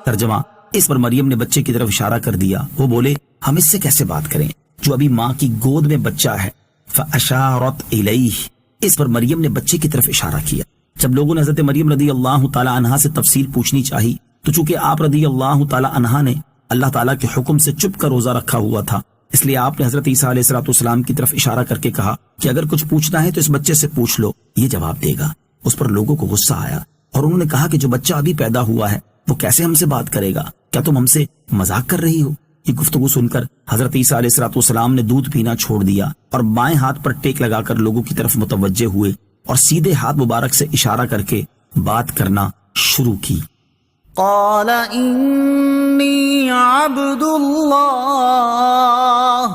ترجمہ، اس پر مریم نے بچے کی طرف اشارہ کر دیا۔ وہ بولے ہم اس سے کیسے بات کریں جو ابھی ماں کی گود میں بچہ ہے۔ فأشارت إليه، اس پر مریم نے بچے کی طرف اشارہ کیا۔ جب لوگوں نے حضرت مریم رضی اللہ تعالی عنہا سے تفصیل پوچھنی چاہی تو چونکہ آپ رضی اللہ تعالی عنہا نے اللہ تعالیٰ کے حکم سے چپ کر روزہ رکھا ہوا تھا، اس لیے آپ نے حضرت عیسیٰ علیہ الصلوۃ والسلام کی طرف اشارہ کر کے کہا کہ اگر کچھ پوچھنا ہے تو اس بچے سے پوچھ لو، یہ جواب دے گا۔ اس پر لوگوں کو غصہ آیا اور انہوں نے کہا کہ جو بچہ ابھی پیدا ہوا ہے وہ کیسے ہم سے بات کرے گا؟ کیا تم ہم سے مذاق کر رہی ہو؟ یہ گفتگو سن کر حضرت عیسیٰ علیہ الصلوۃ والسلام نے دودھ پینا چھوڑ دیا اور بائیں ہاتھ پر ٹیک لگا کر لوگوں کی طرف متوجہ ہوئے اور سیدھے ہاتھ مبارک سے اشارہ کر کے بات کرنا شروع کی۔ قال إني عبد الله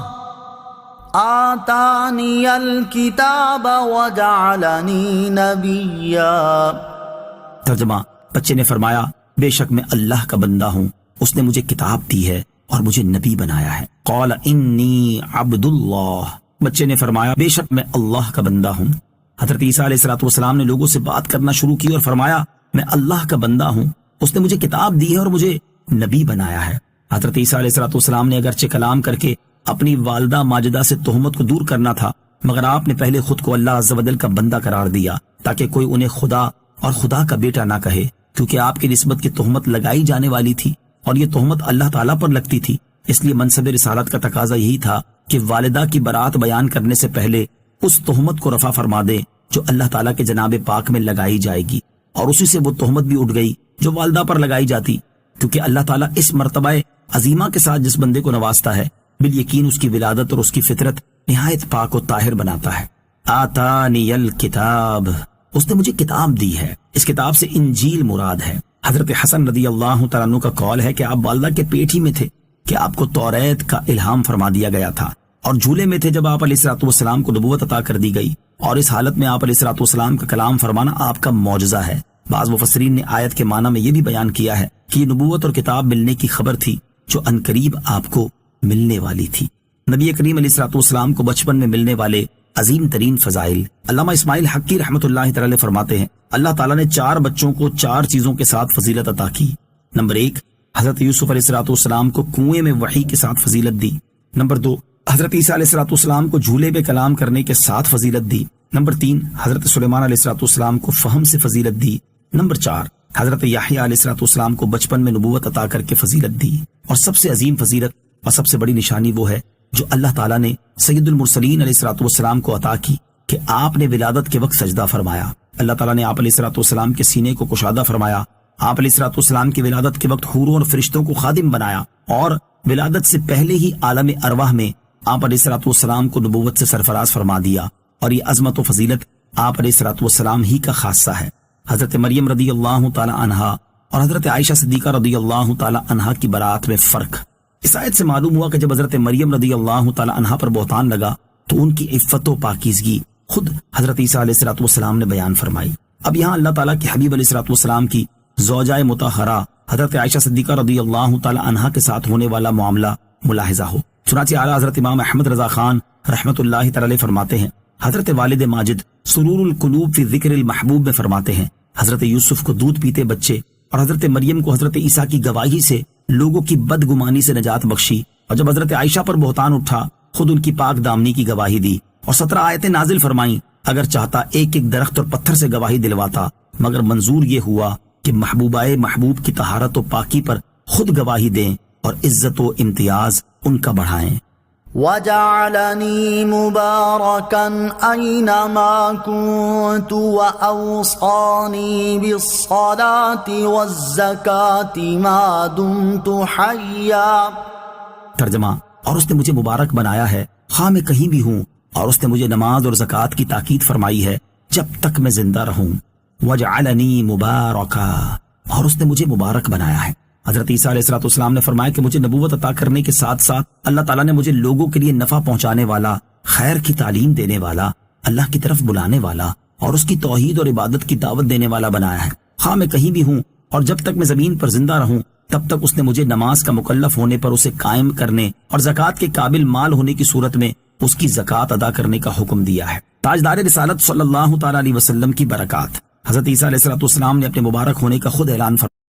آتاني الكتاب وجعلني نبيا۔ ترجمہ، بچے نے فرمایا بے شک میں اللہ کا بندہ ہوں، اس نے مجھے کتاب دی ہے اور مجھے نبی بنایا ہے۔ قال انی عبد اللہ، بچے نے فرمایا بے شک میں اللہ کا بندہ ہوں۔ حضرت عیسیٰ علیہ الصلوۃ والسلام نے لوگوں سے بات کرنا شروع کی اور فرمایا میں اللہ کا بندہ ہوں، اس نے مجھے کتاب دی ہے اور مجھے نبی بنایا ہے۔ حضرت عیسیٰ علیہ الصلوۃ والسلام نے اگرچہ کلام کر کے اپنی والدہ ماجدہ سے تہمت کو دور کرنا تھا، مگر آپ نے پہلے خود کو اللہ عز و جل کا بندہ قرار دیا تاکہ کوئی انہیں خدا اور خدا کا بیٹا نہ کہے، کیونکہ آپ کی نسبت کی تہمت لگائی جانے والی تھی اور یہ تہمت اللہ تعالیٰ پر لگتی تھی۔ اس لیے منصب رسالت کا تقاضا یہی تھا کہ والدہ کی برات بیان کرنے سے پہلے اس تہمت کو رفع فرما دے جو اللہ تعالیٰ کے جناب پاک میں لگائی جائے گی، اور اسی سے وہ تہمت بھی اٹھ گئی جو والدہ پر لگائی جاتی، کیونکہ اللہ تعالیٰ اس مرتبہ عظیمہ کے ساتھ جس بندے کو نوازتا ہے بالیقین اس کی ولادت اور اس کی فطرت نہایت پاک و طاہر بناتا ہے۔ آتانی الکتاب، اس نے مجھے کتاب دی ہے۔ اس کتاب سے انجیل مراد ہے۔ حضرت حسن رضی اللہ تعالیٰ عنہ کا قول ہے کہ آپ والدہ کے پیٹ ہی میں تھے کہ آپ کو توریت کا الہام فرما دیا گیا تھا، اور جھولے میں تھے جب آپ علیہ الصلوۃ والسلام کو نبوت عطا کر دی گئی، اور اس حالت میں آپ علیہ الصلوۃ والسلام کا کلام فرمانا آپ کا معجزہ ہے۔ بعض مفسرین نے آیت کے معنی میں یہ بھی بیان کیا ہے کہ یہ نبوت اور کتاب ملنے کی خبر تھی جو عنقریب آپ کو ملنے والی تھی۔ نبی کریم علیہ الصلوۃ والسلام کو بچپن میں ملنے والے عظیم ترین فضائل، علامہ اسماعیل حقی رحمۃ اللہ تعالی فرماتے ہیں اللہ تعالیٰ نے 4 بچوں کو 4 چیزوں کے ساتھ فضیلت عطا کی۔ نمبر 1، حضرت یوسف علیہ الصلوۃ والسلام کو کنویں میں وحی کے ساتھ فضیلت دی۔ نمبر 2، حضرت عیسیٰ علیہ الصلوۃ والسلام کو جھولے پہ کلام کرنے کے ساتھ فضیلت دی۔ نمبر 3، حضرت سلیمان علیہ الصلوۃ والسلام کو فہم سے فضیلت دی۔ نمبر 4، حضرت یحییٰ علیہ الصلوۃ والسلام کو بچپن میں نبوت عطا کر کے فضیلت دی۔ اور سب سے عظیم فضیلت اور سب سے بڑی نشانی وہ ہے جو اللہ تعالیٰ نے سید المرسلین علیہ الصلوۃ والسلام کو عطا کی کہ آپ نے ولادت کے وقت سجدہ فرمایا۔ اللہ تعالیٰ نے آپ علیہ الصلوۃ والسلام کے سینے کو کشادہ فرمایا۔ آپ علیہ الصلوۃ والسلام کی ولادت کے وقت حوروں اور فرشتوں کو خادم بنایا، اور ولادت سے پہلے ہی عالم ارواح میں آپ علیہ الصلوۃ والسلام کو نبوت سے سرفراز فرما دیا، اور یہ عظمت و فضیلت آپ علیہ الصلوۃ والسلام ہی کا خاصہ ہے۔ حضرت مریم رضی اللہ تعالی عنہا اور حضرت عائشہ صدیقہ رضی اللہ تعالی عنہا کی برات میں فرق۔ اس آیت سے معلوم ہوا کہ جب حضرت مریم رضی اللہ تعالی عنہا پر بہتان لگا تو ان کی عفت و پاکیزگی خود حضرت عیسیٰ علیہ الصلوۃ والسلام نے بیان فرمائی۔ اب یہاں اللہ تعالیٰ کے حبیب علیہ الصلوۃ والسلام کی زوجہ مطہرہ حضرت عائشہ صدیقہ رضی اللہ تعالی عنہا کے ساتھ ہونے والا معاملہ ملاحظہ ہو۔ چنانچہ اعلیٰ حضرت امام احمد رضا خان رحمۃ اللہ تعالی فرماتے ہیں، حضرت والد ماجد سرور القلوب فی ذکر المحبوب میں فرماتے ہیں، حضرت یوسف کو دودھ پیتے بچے اور حضرت مریم کو حضرت عیسیٰ کی گواہی سے لوگوں کی بدگمانی سے نجات بخشی، اور جب حضرت عائشہ پر بہتان اٹھا خود ان کی پاک دامنی کی گواہی دی، اور 17 آیتیں نازل فرمائیں۔ اگر چاہتا ایک ایک درخت اور پتھر سے گواہی دلواتا، مگر منظور یہ ہوا کہ محبوبائے محبوب کی طہارت و پاکی پر خود گواہی دیں اور عزت و امتیاز ان کا بڑھائیں۔ وجعلني مباركا أينما كنت وأوصاني بالصلاة والزكاة ما دمت حيا۔ ترجمہ، اور اس نے مجھے مبارک بنایا ہے خواہ میں کہیں بھی ہوں، اور اس نے مجھے نماز اور زکوٰۃ کی تاکید فرمائی ہے جب تک میں زندہ رہوں۔ وجعلنی مبارکا، اور اس نے مجھے مبارک بنایا ہے۔ حضرت عیسیٰ علیہ السلام نے فرمایا کہ مجھے نبوت عطا کرنے کے ساتھ ساتھ اللہ تعالیٰ نے مجھے لوگوں کے لیے نفع پہنچانے والا، خیر کی تعلیم دینے والا، اللہ کی طرف بلانے والا اور اس کی توحید اور عبادت کی دعوت دینے والا بنایا ہے۔ خواہ میں کہیں بھی ہوں اور جب تک میں زمین پر زندہ رہوں تب تک اس نے مجھے نماز کا مکلف ہونے پر اسے قائم کرنے اور زکوٰۃ کے قابل مال ہونے کی صورت میں اس کی زکوٰۃ ادا کرنے کا حکم دیا ہے۔ تاجدار رسالت صلی اللہ تعالیٰ علیہ وسلم کی برکات۔ حضرت عیسیٰ علیہ السلام نے اپنے مبارک ہونے کا خود اعلان فرمایا۔